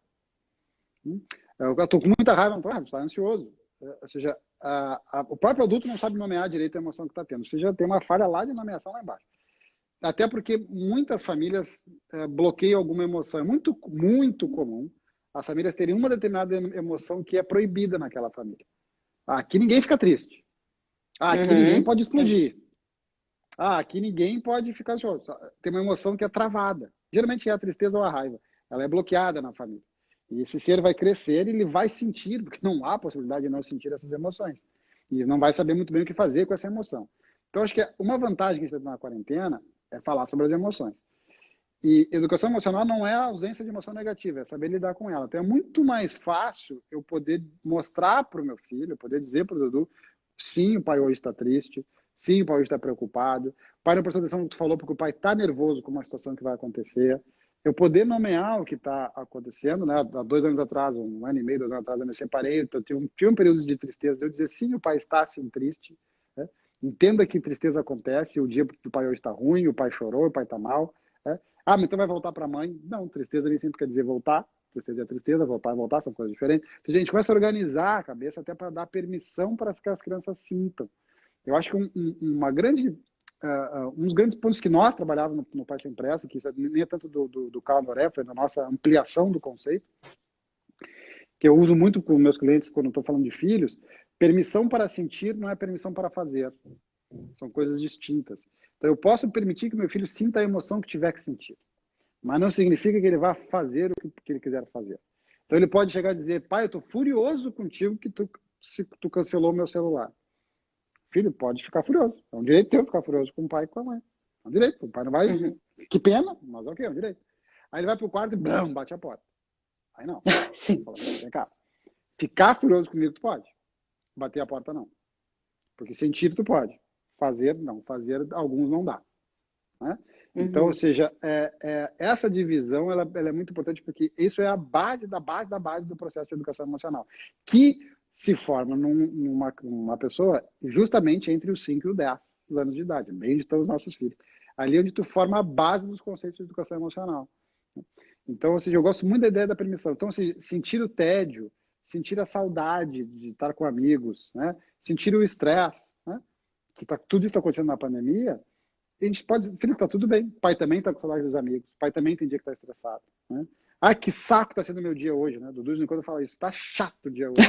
Eu estou com muita raiva, não estou, tu está ansioso. Ou seja, o próprio adulto não sabe nomear direito a emoção que está tendo. Ou seja, tem uma falha lá de nomeação lá embaixo. Até porque muitas famílias bloqueiam alguma emoção. É muito, muito comum as famílias terem uma determinada emoção que é proibida naquela família. Aqui ninguém fica triste. Aqui ninguém pode explodir. Aqui ninguém pode ficar ansioso. Tem uma emoção que é travada. Geralmente é a tristeza ou a raiva. Ela é bloqueada na família. E esse ser vai crescer e ele vai sentir, porque não há possibilidade de não sentir essas emoções. E não vai saber muito bem o que fazer com essa emoção. Então, acho que uma vantagem que a gente tem na quarentena é falar sobre as emoções. E educação emocional não é a ausência de emoção negativa, é saber lidar com ela. Então, é muito mais fácil eu poder mostrar para o meu filho, eu poder dizer para o Dudu, sim, o pai hoje está triste, sim, o pai hoje está preocupado, o pai não prestou atenção no que tu falou porque o pai está nervoso com uma situação que vai acontecer. Eu poder nomear o que está acontecendo, né? Há 2 anos atrás, 1 ano e meio, 2 anos atrás, eu me separei, então tive um período de tristeza, eu dizer, sim, o pai está assim triste, né? Entenda que tristeza acontece, o dia do pai hoje está ruim, o pai chorou, o pai está mal, né? Mas então vai voltar para a mãe? Não, tristeza nem sempre quer dizer voltar, tristeza é tristeza, voltar é voltar, são coisas diferentes. Então a gente começa a organizar a cabeça até para dar permissão para que as crianças sintam. Eu acho que um dos grandes pontos que nós trabalhávamos no Pai Sem Pressa, que isso nem é tanto do Carl Noré, foi na nossa ampliação do conceito, que eu uso muito com meus clientes quando estou falando de filhos, permissão para sentir não é permissão para fazer. São coisas distintas. Então eu posso permitir que meu filho sinta a emoção que tiver que sentir, mas não significa que ele vá fazer o que ele quiser fazer. Então ele pode chegar a dizer, pai, eu estou furioso contigo que tu cancelou meu celular. Filho, pode ficar furioso. É um direito teu ficar furioso com o pai e com a mãe. É um direito. O pai não vai... Que pena, mas ok, é um direito. Aí ele vai pro quarto e blum, bate a porta. Aí não. Sim. Fala, vem cá. Ficar furioso comigo tu pode. Bater a porta não. Porque sentir tu pode. Fazer não. Fazer alguns não dá. Né? Então, ou seja, essa divisão ela é muito importante porque isso é a base da base do processo de educação emocional. Que se forma numa pessoa justamente entre os 5 e os 10 anos de idade, bem onde estão os nossos filhos. Ali é onde tu forma a base dos conceitos de educação emocional. Então, ou seja, eu gosto muito da ideia da permissão. Então, assim, sentir o tédio, sentir a saudade de estar com amigos, né? Sentir o estresse, né? Tudo isso está acontecendo na pandemia, a gente pode dizer, filho, está tudo bem. O pai também está com saudade dos amigos, o pai também tem dia que está estressado, né? Que saco tá sendo meu dia hoje, né? Dudu, quando fala isso, tá chato o dia hoje.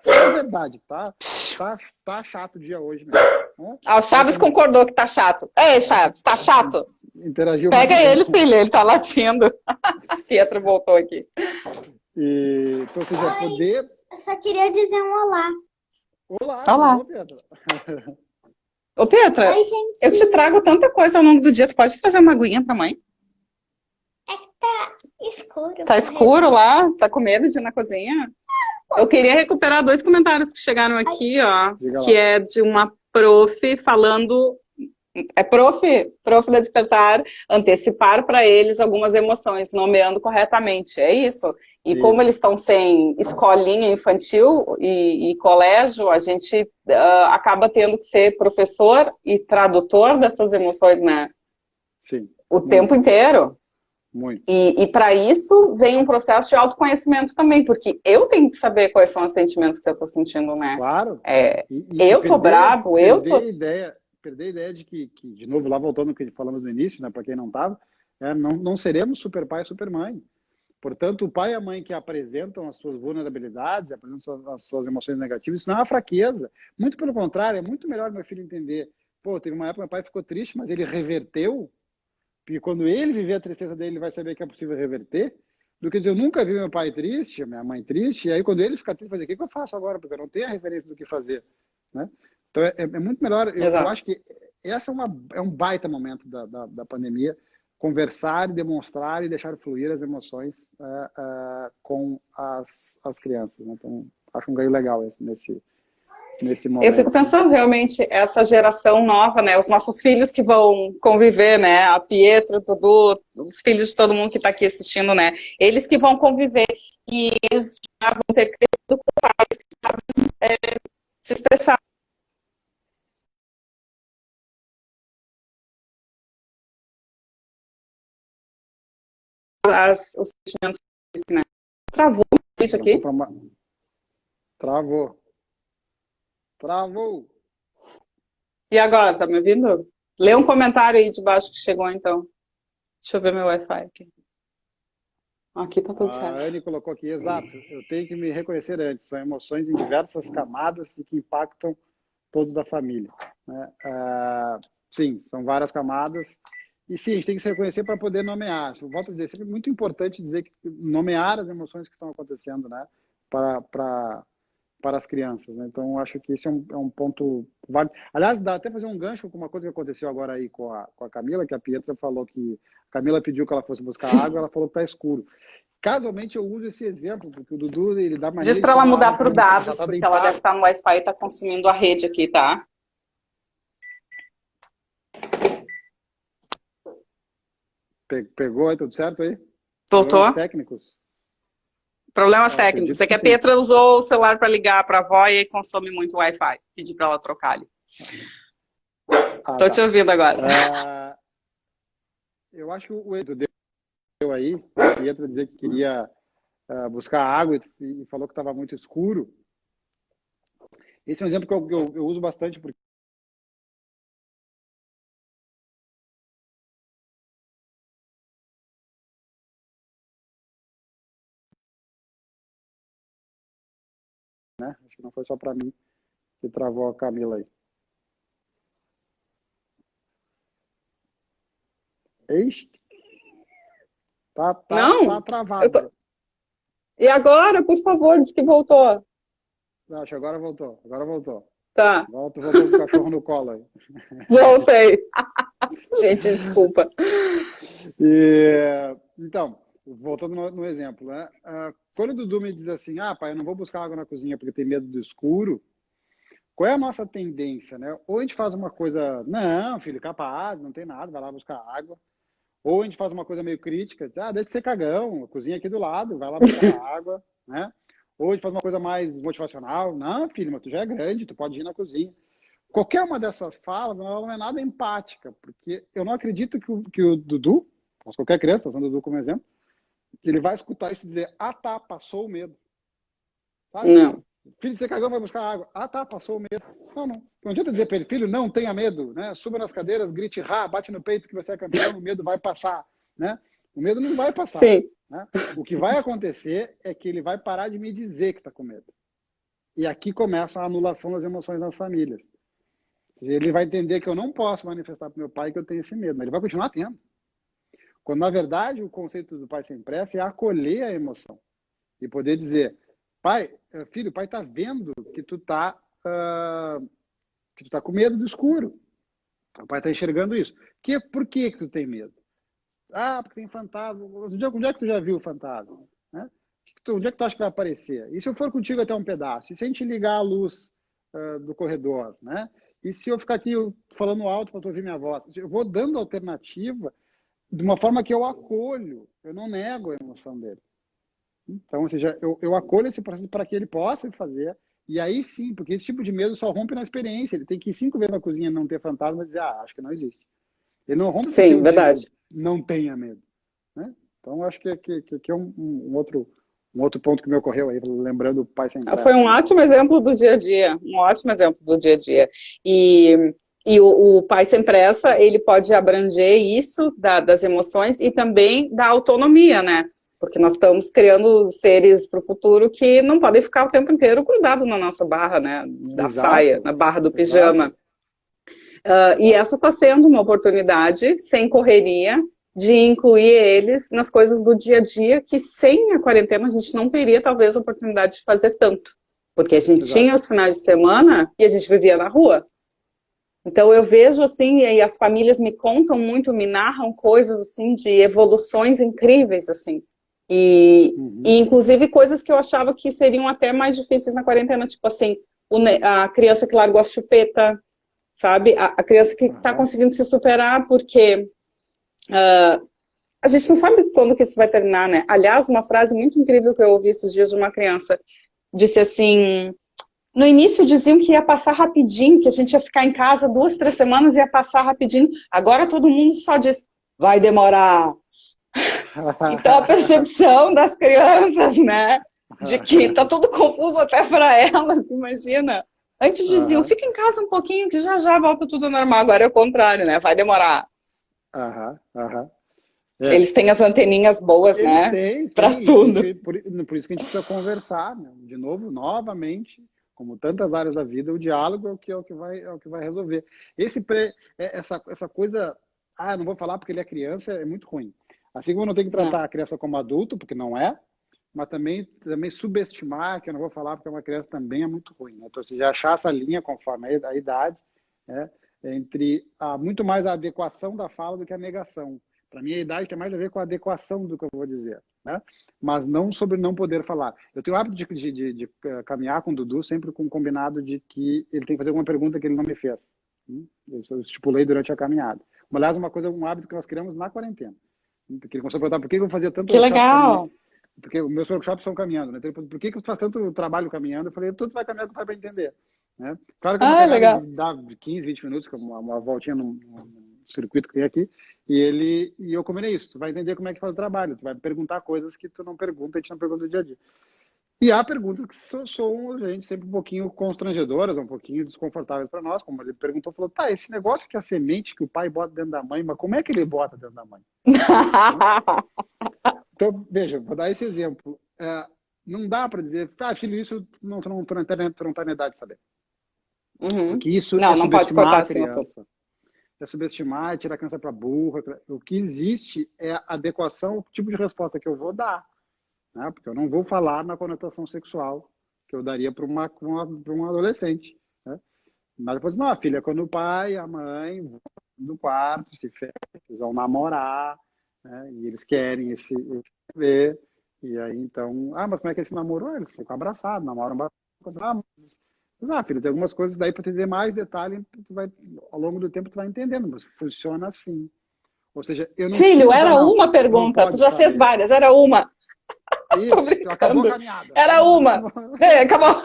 É verdade, tá chato o dia hoje mesmo. Né? O Chaves concordou que tá chato. Ei, Chaves, tá chato? Interagiu. Pega ele, filho, ele tá latindo. A Pietra voltou aqui. Então, você já poder... Eu só queria dizer um olá. Olá. Pietra. Ô, Pietra, Oi, gente. eu te trago tanta coisa ao longo do dia. Tu pode trazer uma aguinha pra mãe? Tá escuro. Tá escuro lá? Tá com medo de ir na cozinha? Eu queria recuperar 2 comentários que chegaram aqui, ó. Que é de uma prof falando... É prof da Despertar, antecipar para eles algumas emoções, nomeando corretamente. É isso. E como eles estão sem escolinha infantil e colégio, a gente acaba tendo que ser professor e tradutor dessas emoções, né? Sim. O tempo inteiro. Muito. E para isso vem um processo de autoconhecimento também, porque eu tenho que saber quais são os sentimentos que eu estou sentindo, né? Claro. Eu tô bravo, Perder a ideia de que, de novo, lá voltando ao que falamos no início, né, para quem não estava, não seremos super pai e super mãe. Portanto, o pai e a mãe que apresentam as suas vulnerabilidades, apresentam as suas emoções negativas, isso não é uma fraqueza. Muito pelo contrário, é muito melhor meu filho entender, teve uma época que meu pai ficou triste, mas ele reverteu. Porque quando ele viver a tristeza dele, ele vai saber que é possível reverter. Do que dizer, eu nunca vi meu pai triste, minha mãe triste, e aí quando ele fica triste, fazer, o que eu faço agora? Porque eu não tenho a referência do que fazer. Né? Então é muito melhor, eu acho que essa é um baita momento da pandemia, conversar e demonstrar e deixar fluir as emoções com as crianças. Né? Então, acho um ganho legal nesse momento. Eu fico pensando realmente essa geração nova, né? Os nossos filhos que vão conviver, né? A Pietra, o Dudu, os filhos de todo mundo que está aqui assistindo, né? Eles que vão conviver e eles já vão ter crescido com pais que sabem se expressar. traz os sentimentos, né? Travou o vídeo aqui? Travou. Travou. E agora, tá me ouvindo? Lê um comentário aí de baixo que chegou, então. Deixa eu ver meu Wi-Fi aqui. Aqui tá tudo certo. A Anne colocou aqui, exato. Eu tenho que me reconhecer antes. São emoções em diversas camadas e que impactam todos da família, né? Sim, são várias camadas. E sim, a gente tem que se reconhecer para poder nomear. Eu volto a dizer, é sempre muito importante dizer que nomear as emoções que estão acontecendo, né? Para as crianças, né? Então, acho que esse é um ponto válido. Aliás, dá até fazer um gancho com uma coisa que aconteceu agora aí com a Camila, que a Pietra falou que a Camila pediu que ela fosse buscar água, ela falou que está escuro. Casualmente, eu uso esse exemplo, porque o Dudu, ele dá mais... Diz para ela mudar para o dados, porque ela deve estar no Wi-Fi e está consumindo a rede aqui, tá? Pegou aí, tudo certo aí? Voltou? Problemas técnicos? Problemas técnicos. É que a Pietra usou o celular para ligar para a avó e consome muito Wi-Fi. Pedi para ela trocar ali. Tô te ouvindo agora. Eu acho que o Edu deu aí, a Pietra dizer que queria buscar água e falou que estava muito escuro. Esse é um exemplo que eu uso bastante porque né? Acho que não foi só para mim que travou a Camila aí. Eis. Tá travado. E agora, por favor, diz que voltou. Acho que agora voltou. Tá. Agora tu voltou com o cachorro no colo aí. Voltei. Gente, desculpa. Então, voltando no exemplo, né? Quando o Dudu me diz assim, pai, eu não vou buscar água na cozinha porque tem medo do escuro, qual é a nossa tendência, né? Ou a gente faz uma coisa, não, filho, capaz, não tem nada, vai lá buscar água. Ou a gente faz uma coisa meio crítica, deixa de ser cagão, a cozinha aqui do lado, vai lá buscar água, né? Ou a gente faz uma coisa mais motivacional, não, filho, mas tu já é grande, tu pode ir na cozinha. Qualquer uma dessas falas não é nada empática, porque eu não acredito que o Dudu, qualquer criança, estou usando o Dudu como exemplo, que ele vai escutar isso e dizer, tá, passou o medo. Sabe? Não. Filho de ser cagão vai buscar água. Tá, passou o medo. Não adianta dizer para ele, filho, não tenha medo, né? Suba nas cadeiras, grite, bate no peito que você é campeão, o medo vai passar, né? O medo não vai passar. Sim. Né? O que vai acontecer é que ele vai parar de me dizer que está com medo. E aqui começa a anulação das emoções nas famílias. Ele vai entender que eu não posso manifestar para meu pai que eu tenho esse medo, mas ele vai continuar tendo. Quando, na verdade, o conceito do pai sem pressa é acolher a emoção. E poder dizer, filho, o pai está vendo que tu tá com medo do escuro. O pai está enxergando isso. Por que tu tem medo? Porque tem fantasma. Onde é que tu já viu o fantasma? Né? Onde é que tu acha que vai aparecer? E se eu for contigo até um pedaço? E se a gente ligar a luz do corredor? Né? E se eu ficar aqui falando alto para tu ouvir minha voz? Eu vou dando alternativa de uma forma que eu acolho. Eu não nego a emoção dele. Então, ou seja, eu acolho esse processo para que ele possa fazer. E aí sim, porque esse tipo de medo só rompe na experiência. Ele tem que ir 5 vezes na cozinha e não ter fantasma e dizer, acho que não existe. Ele não rompe porque sim, verdade. Não tenha medo. Né? Então, acho que é um outro ponto que me ocorreu aí, lembrando o pai sem pressa. Foi um ótimo exemplo do dia a dia. Um ótimo exemplo do dia a dia. E o pai sem pressa, ele pode abranger isso das emoções e também da autonomia, né? Porque nós estamos criando seres para o futuro que não podem ficar o tempo inteiro grudados na nossa barra, né? Da Exato. Saia, na barra do pijama. E essa está sendo uma oportunidade, sem correria, de incluir eles nas coisas do dia a dia, que sem a quarentena a gente não teria, talvez, a oportunidade de fazer tanto. Porque a gente tinha os finais de semana e a gente vivia na rua. Então eu vejo assim, e as famílias me contam muito, me narram coisas assim, de evoluções incríveis, assim. E inclusive coisas que eu achava que seriam até mais difíceis na quarentena, tipo assim, a criança que largou a chupeta, sabe? A criança que está conseguindo se superar porque a gente não sabe quando que isso vai terminar, né? Aliás, uma frase muito incrível que eu ouvi esses dias de uma criança, disse assim, no início diziam que ia passar rapidinho, que a gente ia ficar em casa 2, 3 semanas e ia passar rapidinho. Agora todo mundo só diz, vai demorar. Então, a percepção das crianças, né? De que tá tudo confuso até para elas, imagina. Antes diziam, fica em casa um pouquinho que já já volta tudo normal. Agora é o contrário, né? Vai demorar. Eles têm as anteninhas boas, Eles né? têm, Para tudo. por isso que a gente precisa conversar, né? De novo, novamente, como tantas áreas da vida, o diálogo é o que vai resolver. Essa coisa, eu não vou falar porque ele é criança, é muito ruim. Assim como eu não tenho que tratar a criança como adulto, porque não é, mas também subestimar, que eu não vou falar porque é uma criança, também é muito ruim. Né? Então, você achar essa linha conforme a idade, né? Entre muito mais a adequação da fala do que a negação. Para mim, a idade tem mais a ver com a adequação do que eu vou dizer, né? Mas não sobre não poder falar. Eu tenho o hábito de caminhar com o Dudu sempre com um combinado de que ele tem que fazer alguma pergunta que ele não me fez. Eu estipulei durante a caminhada. Aliás, um hábito que nós criamos na quarentena. Porque ele começou a perguntar por que eu vou fazer tanto Que legal! Porque os meus workshops são caminhando, né? Por que você faz tanto trabalho caminhando? Eu falei, tudo vai caminhar com o pai para entender. Né? Claro que legal. dá 15, 20 minutos, que é uma voltinha num circuito que tem aqui, e eu combinei isso. Tu vai entender como é que faz o trabalho, tu vai perguntar coisas que tu não pergunta, a gente não pergunta no dia a dia. E há perguntas que são gente, sempre um pouquinho constrangedoras, um pouquinho desconfortáveis para nós, como ele perguntou, falou, esse negócio que é a semente que o pai bota dentro da mãe, mas como é que ele bota dentro da mãe? Então, veja, vou dar esse exemplo. Não dá para dizer, filho, isso tu não tá na idade de saber. Porque isso não pode cortar a criança. É subestimar, é tirar a criança para burra. O que existe é a adequação, o tipo de resposta que eu vou dar. Né? Porque eu não vou falar na conotação sexual que eu daria para um adolescente. Né? Mas depois, não, filha, quando o pai e a mãe vão no quarto, se fecham, eles vão namorar, né? E eles querem esse ver. E aí, então, mas como é que eles se namoram? Eles ficam abraçados, namoram bastante. Filho, tem algumas coisas daí para te dizer mais detalhe, ao longo do tempo tu vai entendendo, mas funciona assim. Ou seja, eu não Filho, era uma pergunta, tu já fez várias, era uma. Isso, acabou a caminhada. Era uma. Acabou.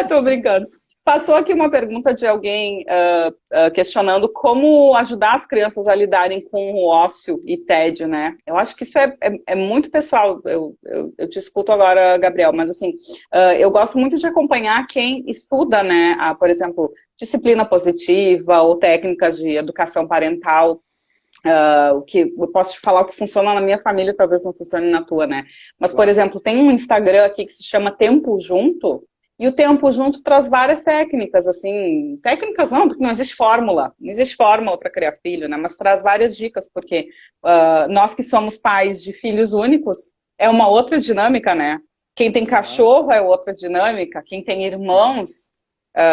Tô brincando. Passou aqui uma pergunta de alguém questionando como ajudar as crianças a lidarem com o ócio e tédio, né? Eu acho que isso é muito pessoal. Eu te escuto agora, Gabriel, mas assim, eu gosto muito de acompanhar quem estuda, né? Por exemplo, disciplina positiva ou técnicas de educação parental. O que eu posso te falar o que funciona na minha família, talvez não funcione na tua, né? Mas, por exemplo, tem um Instagram aqui que se chama Tempo Junto, e o Tempo Junto traz várias técnicas, assim, técnicas não, porque não existe fórmula para criar filho, né? Mas traz várias dicas, porque nós que somos pais de filhos únicos, é uma outra dinâmica, né? Quem tem cachorro é outra dinâmica, quem tem irmãos,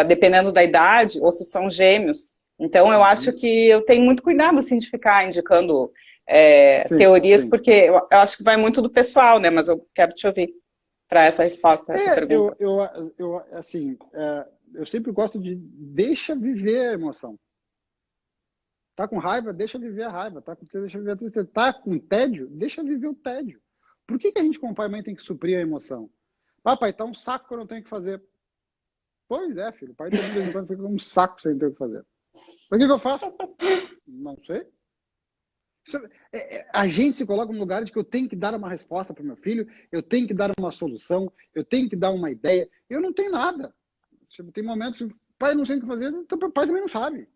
dependendo da idade, ou se são gêmeos. Então, eu acho que eu tenho muito cuidado, assim, de ficar indicando teorias, porque eu acho que vai muito do pessoal, né? Mas eu quero te ouvir para essa resposta, essa pergunta. Eu sempre gosto de deixa viver a emoção. Tá com raiva? Deixa viver a raiva. Tá com tristeza? Deixa viver a tristeza. Tá com tédio? Deixa viver o tédio. Por que a gente, como pai e mãe, tem que suprir a emoção? Pai, tá um saco que eu não tenho que fazer. Pois é, filho. O pai, de vez em quando, fica um saco sem ter o que fazer. O que eu faço? Não sei. A gente se coloca no lugar de que eu tenho que dar uma resposta para o meu filho, eu tenho que dar uma solução, eu tenho que dar uma ideia. Eu não tenho nada. Tem momentos que o pai não sei o que fazer, então o pai também não sabe.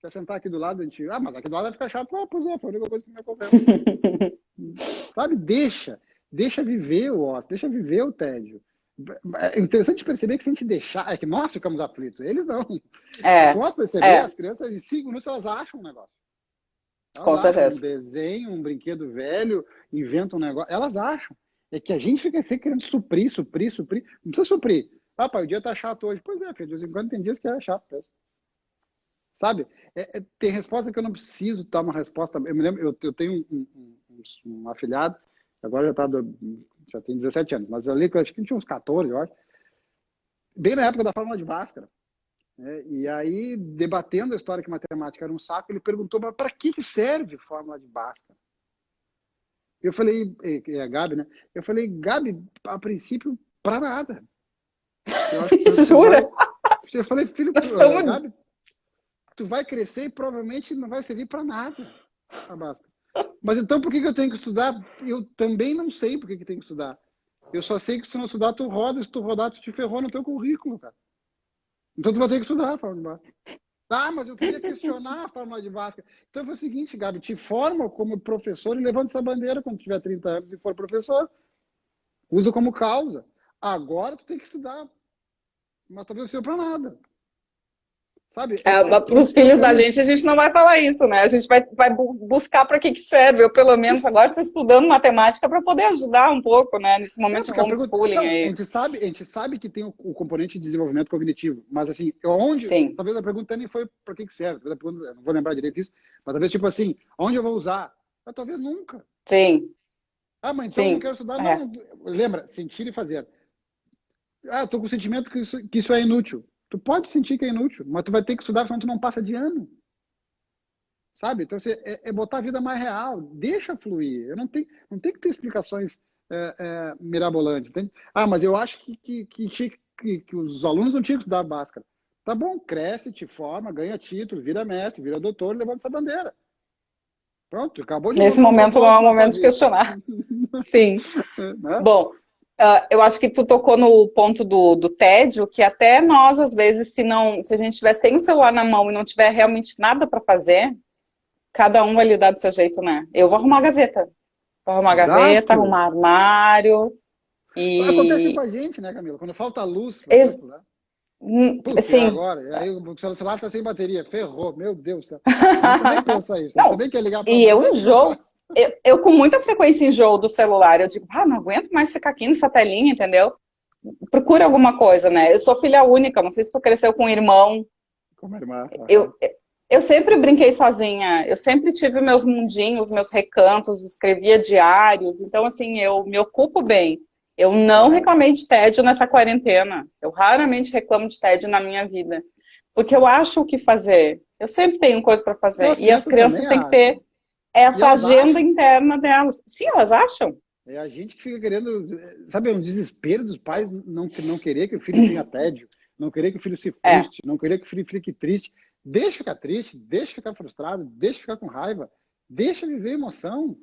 Quer sentar aqui do lado, a gente... mas aqui do lado vai ficar chato. Pois é, foi a única coisa que me acontece. Sabe? Deixa viver o ócio, deixa viver o tédio. É interessante perceber que se a gente deixar, é que nós ficamos aflitos, eles não. Se nós perceber, as crianças em 5 minutos elas acham um negócio. Com certeza. Um desenho, um brinquedo velho, inventam um negócio, elas acham. É que a gente fica sempre querendo suprir. Não precisa suprir. Pai, o dia tá chato hoje. Pois é, filho, de vez em quando tem dias que é chato mesmo. Sabe? Tem resposta que eu não preciso dar uma resposta. Eu me lembro, eu tenho um afilhado, agora já tem 17 anos, mas eu li que eu acho que tinha uns 14, eu acho. Bem na época da fórmula de Bhaskara. E aí, debatendo a história que matemática era um saco, ele perguntou, mas para que serve fórmula de Bhaskara? Eu falei, a Gabi, né? Eu falei, Gabi, a princípio, para nada. Eu acho que jura? Eu falei, filho, Gabi, tu vai crescer e provavelmente não vai servir para nada a Bhaskara. Mas então por que eu tenho que estudar? Eu também não sei por que tem que estudar. Eu só sei que se não estudar, tu roda. Se tu rodar, tu te ferrou no teu currículo, cara. Então tu vai ter que estudar a fórmula de Bhaskara. Tá, mas eu queria questionar a fórmula de Bhaskara. Então foi o seguinte, Gabi, te forma como professor e levanta essa bandeira quando tiver 30 anos e for professor. Usa como causa. Agora tu tem que estudar. Mas talvez não sirva para nada. Sabe? Para os filhos da gente, a gente não vai falar isso, né? A gente vai buscar para que serve. Eu, pelo menos, agora estou estudando matemática para poder ajudar um pouco, né? Nesse momento de homeschooling aí. A gente sabe que tem o componente de desenvolvimento cognitivo, mas assim, Sim. talvez a pergunta nem foi para que serve. Talvez a pergunta, eu não vou lembrar direito disso, mas talvez tipo assim, onde eu vou usar? Mas talvez nunca. Sim. Ah, mas então Sim. eu não quero estudar. Não, lembra, sentir e fazer. Ah, estou com o sentimento que isso é inútil. Tu pode sentir que é inútil, mas tu vai ter que estudar, senão tu não passa de ano. Sabe? Então, é botar a vida mais real. Deixa fluir. Eu não tem que ter explicações mirabolantes. Entende? Ah, mas eu acho que os alunos não tinham que estudar Bhaskara. Tá bom, cresce, te forma, ganha título, vira mestre, vira doutor, levanta essa bandeira. Pronto, acabou de... Nesse momento não é o momento de questionar. Sim. Né? Bom, eu acho que tu tocou no ponto do tédio, que até nós, às vezes, se a gente estiver sem o celular na mão e não tiver realmente nada para fazer, cada um vai lidar do seu jeito, né? Eu vou arrumar a gaveta. Vou arrumar a gaveta, arrumar armário. Acontece com a gente, né, Camila? Quando falta luz, por exemplo, né? Putz, sim. Agora, e aí o celular tá sem bateria, ferrou, meu Deus do céu. A gente também pensa isso, a gente também quer ligar para E eu enjoo, eu com muita frequência enjoo do celular, eu digo, não aguento mais ficar aqui nessa telinha, entendeu? Procura alguma coisa, né? Eu sou filha única, não sei se tu cresceu com um irmão. Como irmã. Eu sempre brinquei sozinha, eu sempre tive meus mundinhos, meus recantos, escrevia diários, então assim, eu me ocupo bem. Eu não reclamei de tédio nessa quarentena. Eu raramente reclamo de tédio na minha vida. Porque eu acho o que fazer. Eu sempre tenho coisa para fazer. E as crianças têm que ter essa agenda interna delas. Sim, elas acham. É a gente que fica querendo... Sabe, é um desespero dos pais não querer que o filho tenha tédio. Não querer que o filho se frustre. Não querer que o filho fique triste. Deixa ficar triste. Deixa ficar frustrado. Deixa ficar com raiva. Deixa viver emoção.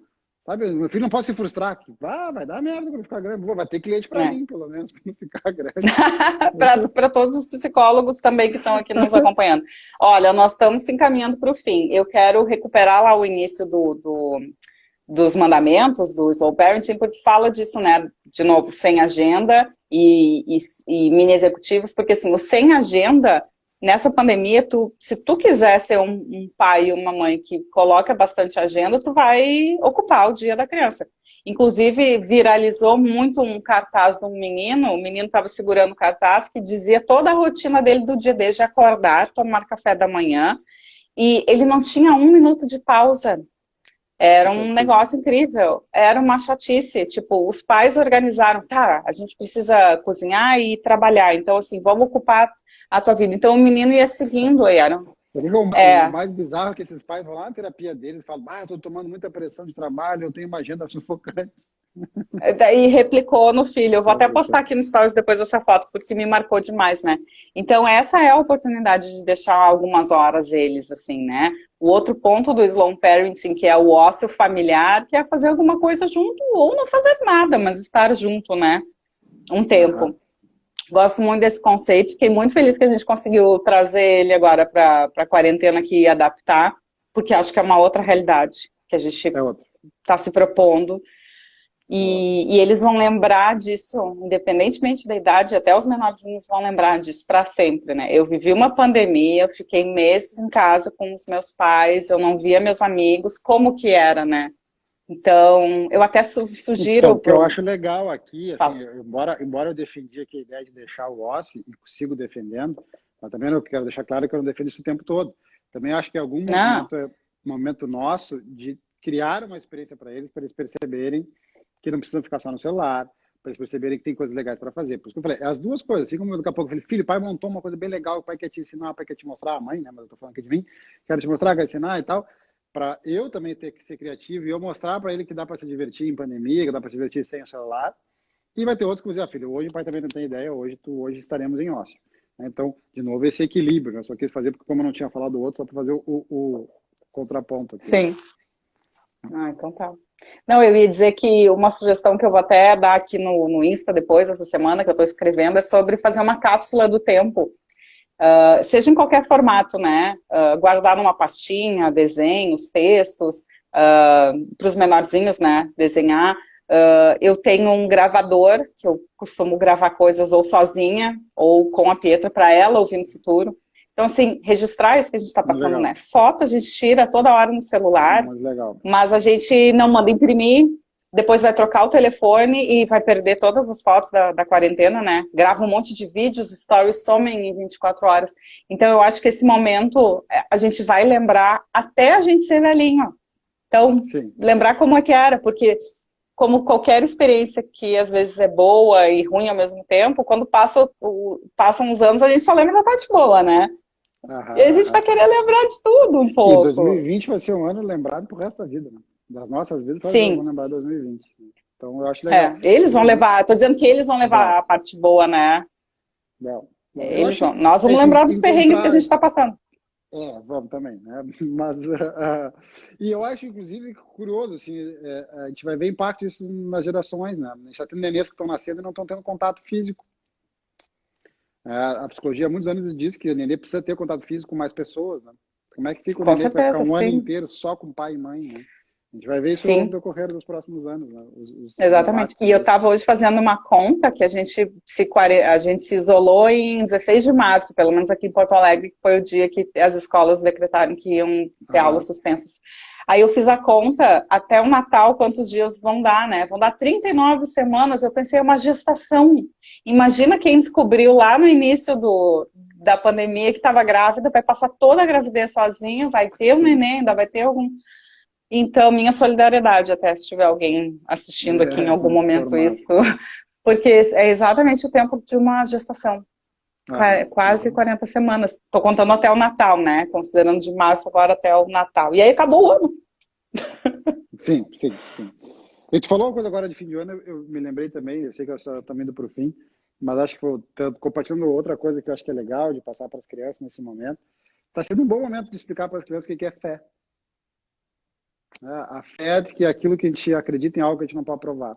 Sabe, meu filho não pode se frustrar. Vai dar merda quando ficar grande. Vai ter cliente para mim, pelo menos, para não ficar grande. Para todos os psicólogos também que estão aqui nos acompanhando. Olha, nós estamos se encaminhando para o fim. Eu quero recuperar lá o início dos mandamentos, do Slow Parenting, porque fala disso, né? De novo, sem agenda e mini executivos, porque assim, o sem agenda... Nessa pandemia, se tu quiser ser um pai e uma mãe que coloca bastante agenda, tu vai ocupar o dia da criança. Inclusive, viralizou muito um cartaz de um menino, o menino estava segurando o cartaz que dizia toda a rotina dele do dia, desde acordar, tomar café da manhã, e ele não tinha 1 minuto de pausa. Era um negócio incrível, era uma chatice, tipo, os pais organizaram, a gente precisa cozinhar e trabalhar, então assim, vamos ocupar a tua vida. Então o menino ia seguindo, O mais bizarro é que esses pais vão lá na terapia deles e falam, eu tô tomando muita pressão de trabalho, eu tenho uma agenda sufocante. Daí replicou no filho, eu vou até postar aqui no Stories depois essa foto, porque me marcou demais, né? Então essa é a oportunidade de deixar algumas horas eles, assim, né? O outro ponto do Slow Parenting, que é o ócio familiar, que é fazer alguma coisa junto, ou não fazer nada, mas estar junto, né? Um tempo. Gosto muito desse conceito, fiquei muito feliz que a gente conseguiu trazer ele agora para a quarentena aqui e adaptar, porque acho que é uma outra realidade que a gente está se propondo. E eles vão lembrar disso, independentemente da idade, até os menorzinhos vão lembrar disso para sempre, né? Eu vivi uma pandemia, eu fiquei meses em casa com os meus pais, eu não via meus amigos, como que era, né? Então, eu até sugiro... Então, o que eu acho legal aqui, assim, embora eu defendi aqui a ideia de deixar o ócio, e sigo defendendo, mas também eu quero deixar claro que eu não defendo isso o tempo todo. Também acho que em algum momento nosso de criar uma experiência para eles perceberem que não precisam ficar só no celular, para eles perceberem que tem coisas legais para fazer. Por isso que eu falei, as duas coisas. Assim como daqui a pouco eu falei, filho, pai montou uma coisa bem legal, o pai quer te ensinar, o pai quer te mostrar, a mãe, né? Mas eu tô falando aqui de mim, quero te mostrar, quero ensinar e tal, para eu também ter que ser criativo e eu mostrar para ele que dá para se divertir em pandemia, que dá para se divertir sem o celular. E vai ter outros que vão dizer, filho, hoje o pai também não tem ideia, hoje estaremos em ócio. Então, de novo, esse equilíbrio, né? Eu só quis fazer porque como eu não tinha falado do outro, só para fazer o contraponto aqui. Sim. Ah, então tá. Não, eu ia dizer que uma sugestão que eu vou até dar aqui no Insta depois, essa semana, que eu estou escrevendo, é sobre fazer uma cápsula do tempo. Seja em qualquer formato, né? Guardar numa pastinha, desenhos, textos, para os menorzinhos, né? Desenhar. Eu tenho um gravador, que eu costumo gravar coisas ou sozinha, ou com a Pietra para ela ouvir no futuro. Então, assim, registrar isso que a gente está Muito passando, legal. né? Foto a gente tira toda hora no celular, Muito legal. mas a gente não manda imprimir, depois vai trocar o telefone e vai perder todas as fotos da quarentena, né? Grava um monte de vídeos, stories somem em 24 horas. Então, eu acho que esse momento a gente vai lembrar até a gente ser velhinho. Então, Sim. lembrar como é que era, porque como qualquer experiência que às vezes é boa e ruim ao mesmo tempo, quando passam uns anos, a gente só lembra da parte boa, né? E a Aham, gente vai aham. querer lembrar de tudo um E pouco. 2020 vai ser um ano lembrado pro resto da vida, né? Das nossas vidas, vamos Sim, lembrar de 2020. Então, eu acho legal. eles vão levar, tô dizendo que eles vão levar Bom, a parte boa, né? bom, bom. Eu Eles acho vão. que Nós é vamos isso, lembrar dos perrengues que a encontrar. gente está passando. Vamos também, né? Mas, e eu acho, inclusive, curioso, assim, a gente vai ver impacto disso nas gerações, né? A gente está tendo nenês que estão nascendo e não estão tendo contato físico. A psicologia há muitos anos diz que o nenê precisa ter contato físico com mais pessoas, né? Como é que fica o Com nenê que vai ficar certeza, um ano sim. inteiro só com pai e mãe, né? A gente vai ver isso ao Sim. decorrer dos próximos anos, né? Os Exatamente. impactos E eu disso. estava hoje fazendo uma conta que a gente se isolou em 16 de março, pelo menos aqui em Porto Alegre, que foi o dia que as escolas decretaram que iam ter aulas Aham. suspensas. Aí eu fiz a conta, até o Natal, quantos dias vão dar, né? Vão dar 39 semanas. Eu pensei, é uma gestação. Imagina quem descobriu lá no início da pandemia que estava grávida, vai passar toda a gravidez sozinha, vai ter um Sim. neném, ainda vai ter algum. Então, minha solidariedade até se tiver alguém assistindo aqui em algum Nesse momento formato. isso, porque é exatamente o tempo de uma gestação, Aham, quase aham. 40 semanas. Estou contando até o Natal, né? Considerando de março agora até o Natal. E aí acabou o ano. Sim, sim, sim. E tu falou uma coisa agora de fim de ano, eu me lembrei também, eu sei que eu estou também indo para o fim, mas acho que vou compartilhando outra coisa que eu acho que é legal de passar para as crianças nesse momento. Está sendo um bom momento de explicar para as crianças o que é fé. A fé é de que aquilo que a gente acredita em algo que a gente não pode provar,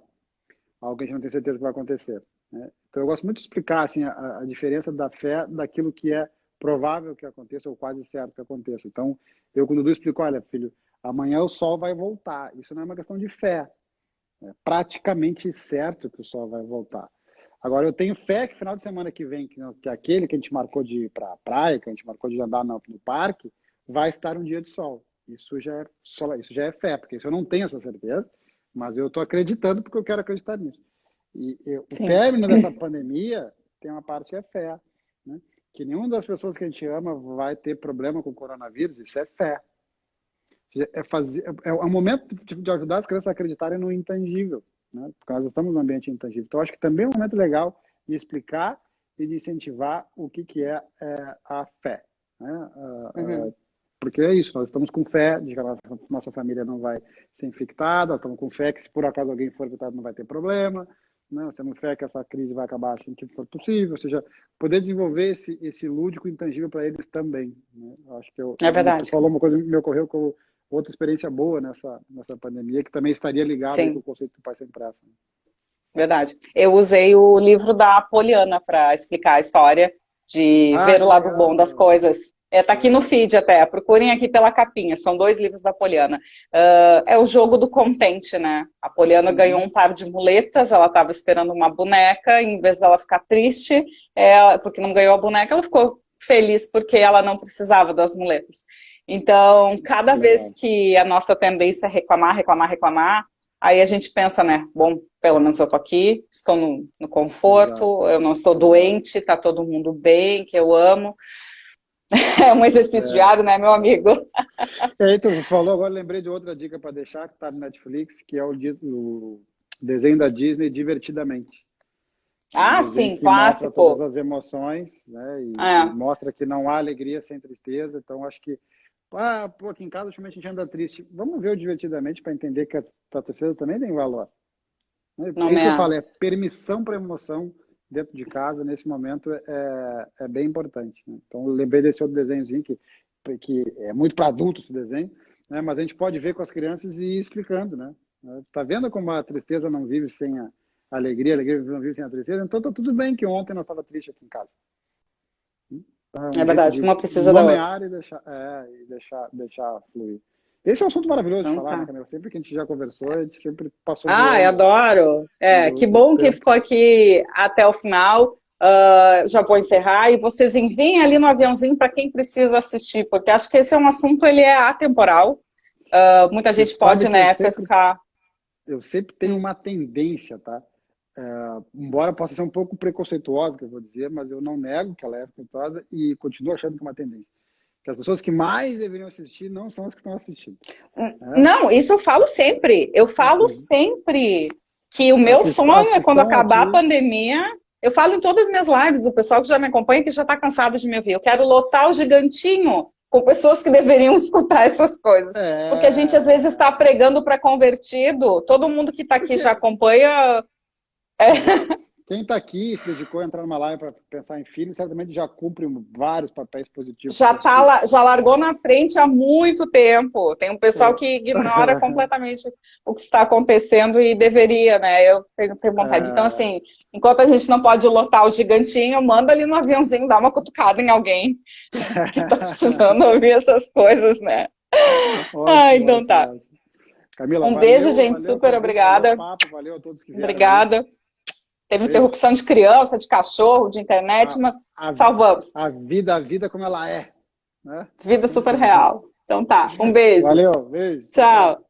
algo que a gente não tem certeza que vai acontecer, né? Então eu gosto muito de explicar assim, a diferença da fé daquilo que é provável que aconteça ou quase certo que aconteça. Então, eu quando o Dudu explico, olha, filho, amanhã o sol vai voltar. Isso não é uma questão de fé. É praticamente certo que o sol vai voltar. Agora, eu tenho fé que final de semana que vem, que aquele que a gente marcou de ir para a praia, que a gente marcou de andar no parque, vai estar um dia de sol. Isso já é fé, porque isso eu não tenho essa certeza, mas eu estou acreditando porque eu quero acreditar nisso. O Sim, término dessa pandemia tem uma parte que é fé, né? Que nenhuma das pessoas que a gente ama vai ter problema com o coronavírus, isso é fé. É um momento de ajudar as crianças a acreditarem no intangível, né? Porque nós estamos num ambiente intangível. Então, acho que também é um momento legal de explicar e de incentivar o que é a fé, né? uhum. Porque é isso, nós estamos com fé de que a nossa família não vai ser infectada, nós estamos com fé que se por acaso alguém for infectado não vai ter problema, né? Nós temos fé que essa crise vai acabar assim que for possível, ou seja, poder desenvolver esse lúdico intangível para eles também, né? Eu acho que É e tu verdade. falou uma coisa que me ocorreu com outra experiência boa nessa pandemia, que também estaria ligada aí com o Sim, conceito do pai sem pressa. verdade. Eu usei o livro da Poliana para explicar a história de Ah, ver o que lado bom das legal! coisas. Tá aqui no feed até, procurem aqui pela capinha, são 2 livros da Poliana. É o jogo do contente, né? A Poliana ganhou Uhum. um par de muletas, ela estava esperando uma boneca, e em vez dela ficar triste, porque não ganhou a boneca, ela ficou feliz porque ela não precisava das muletas. Então, cada vez Legal. que a nossa tendência é reclamar, reclamar, reclamar, aí a gente pensa, né? Bom, pelo menos eu tô aqui, estou no Exato, conforto, eu não estou exato. doente, tá todo mundo bem, que eu amo. É um exercício É, diário, né, meu amigo? E aí, tu falou agora, lembrei de outra dica para deixar, que está no Netflix, que é o desenho da Disney Divertidamente. É um Ah, desenho sim, que mostra todas clássico. as emoções, né? E É, mostra que não há alegria sem tristeza. Então, acho que, pô, aqui em casa, ultimamente a gente anda triste. Vamos ver o Divertidamente para entender que a tristeza também tem valor, né? não É isso que eu me... falo, é permissão para emoção dentro de casa, nesse momento, é bem importante, né? Então, eu lembrei desse outro desenhozinho que é muito para adulto esse desenho, né? Mas a gente pode ver com as crianças e ir explicando, né? Tá vendo como a tristeza não vive sem a alegria, a alegria não vive sem a tristeza? Então tá tudo bem que ontem nós estava triste aqui em casa. É verdade, uma precisa da outra. E deixar fluir. Esse é um assunto maravilhoso de falar, né, Camila? Sempre que a gente já conversou, a gente sempre passou... eu adoro. Que bom que ficou aqui até o final. Já vou encerrar. E vocês enviem ali no aviãozinho para quem precisa assistir, porque acho que esse é um assunto, ele é atemporal. Muita gente pode, né, pescar. Eu sempre tenho uma tendência, tá? Embora possa ser um pouco preconceituosa, que eu vou dizer, mas eu não nego que ela é preconceituosa e continuo achando que é uma tendência. Que as pessoas que mais deveriam assistir não são as que estão assistindo. Não, isso eu falo sempre. Eu falo sempre que o meu sonho é quando acabar a pandemia. Eu falo em todas as minhas lives, o pessoal que já me acompanha que já está cansado de me ouvir. Eu quero lotar o Gigantinho com pessoas que deveriam escutar essas coisas. Porque a gente às vezes está pregando para convertido. Todo mundo que está aqui já acompanha... Quem está aqui se dedicou a entrar numa live para pensar em filhos, certamente já cumpre vários papéis positivos. Já largou na frente há muito tempo. Tem um pessoal que ignora completamente o que está acontecendo e deveria, né? Eu tenho vontade. Então, assim, enquanto a gente não pode lotar o Gigantinho, manda ali no aviãozinho, dá uma cutucada em alguém que está precisando ouvir essas coisas, né? Então tá. Camila, um beijo, gente. Super obrigada. Valeu a todos que vieram. Obrigada. Teve interrupção de criança, de cachorro, de internet, mas salvamos. A vida como ela é. Né? Vida super real. Então tá, um beijo. Valeu, beijo. Tchau.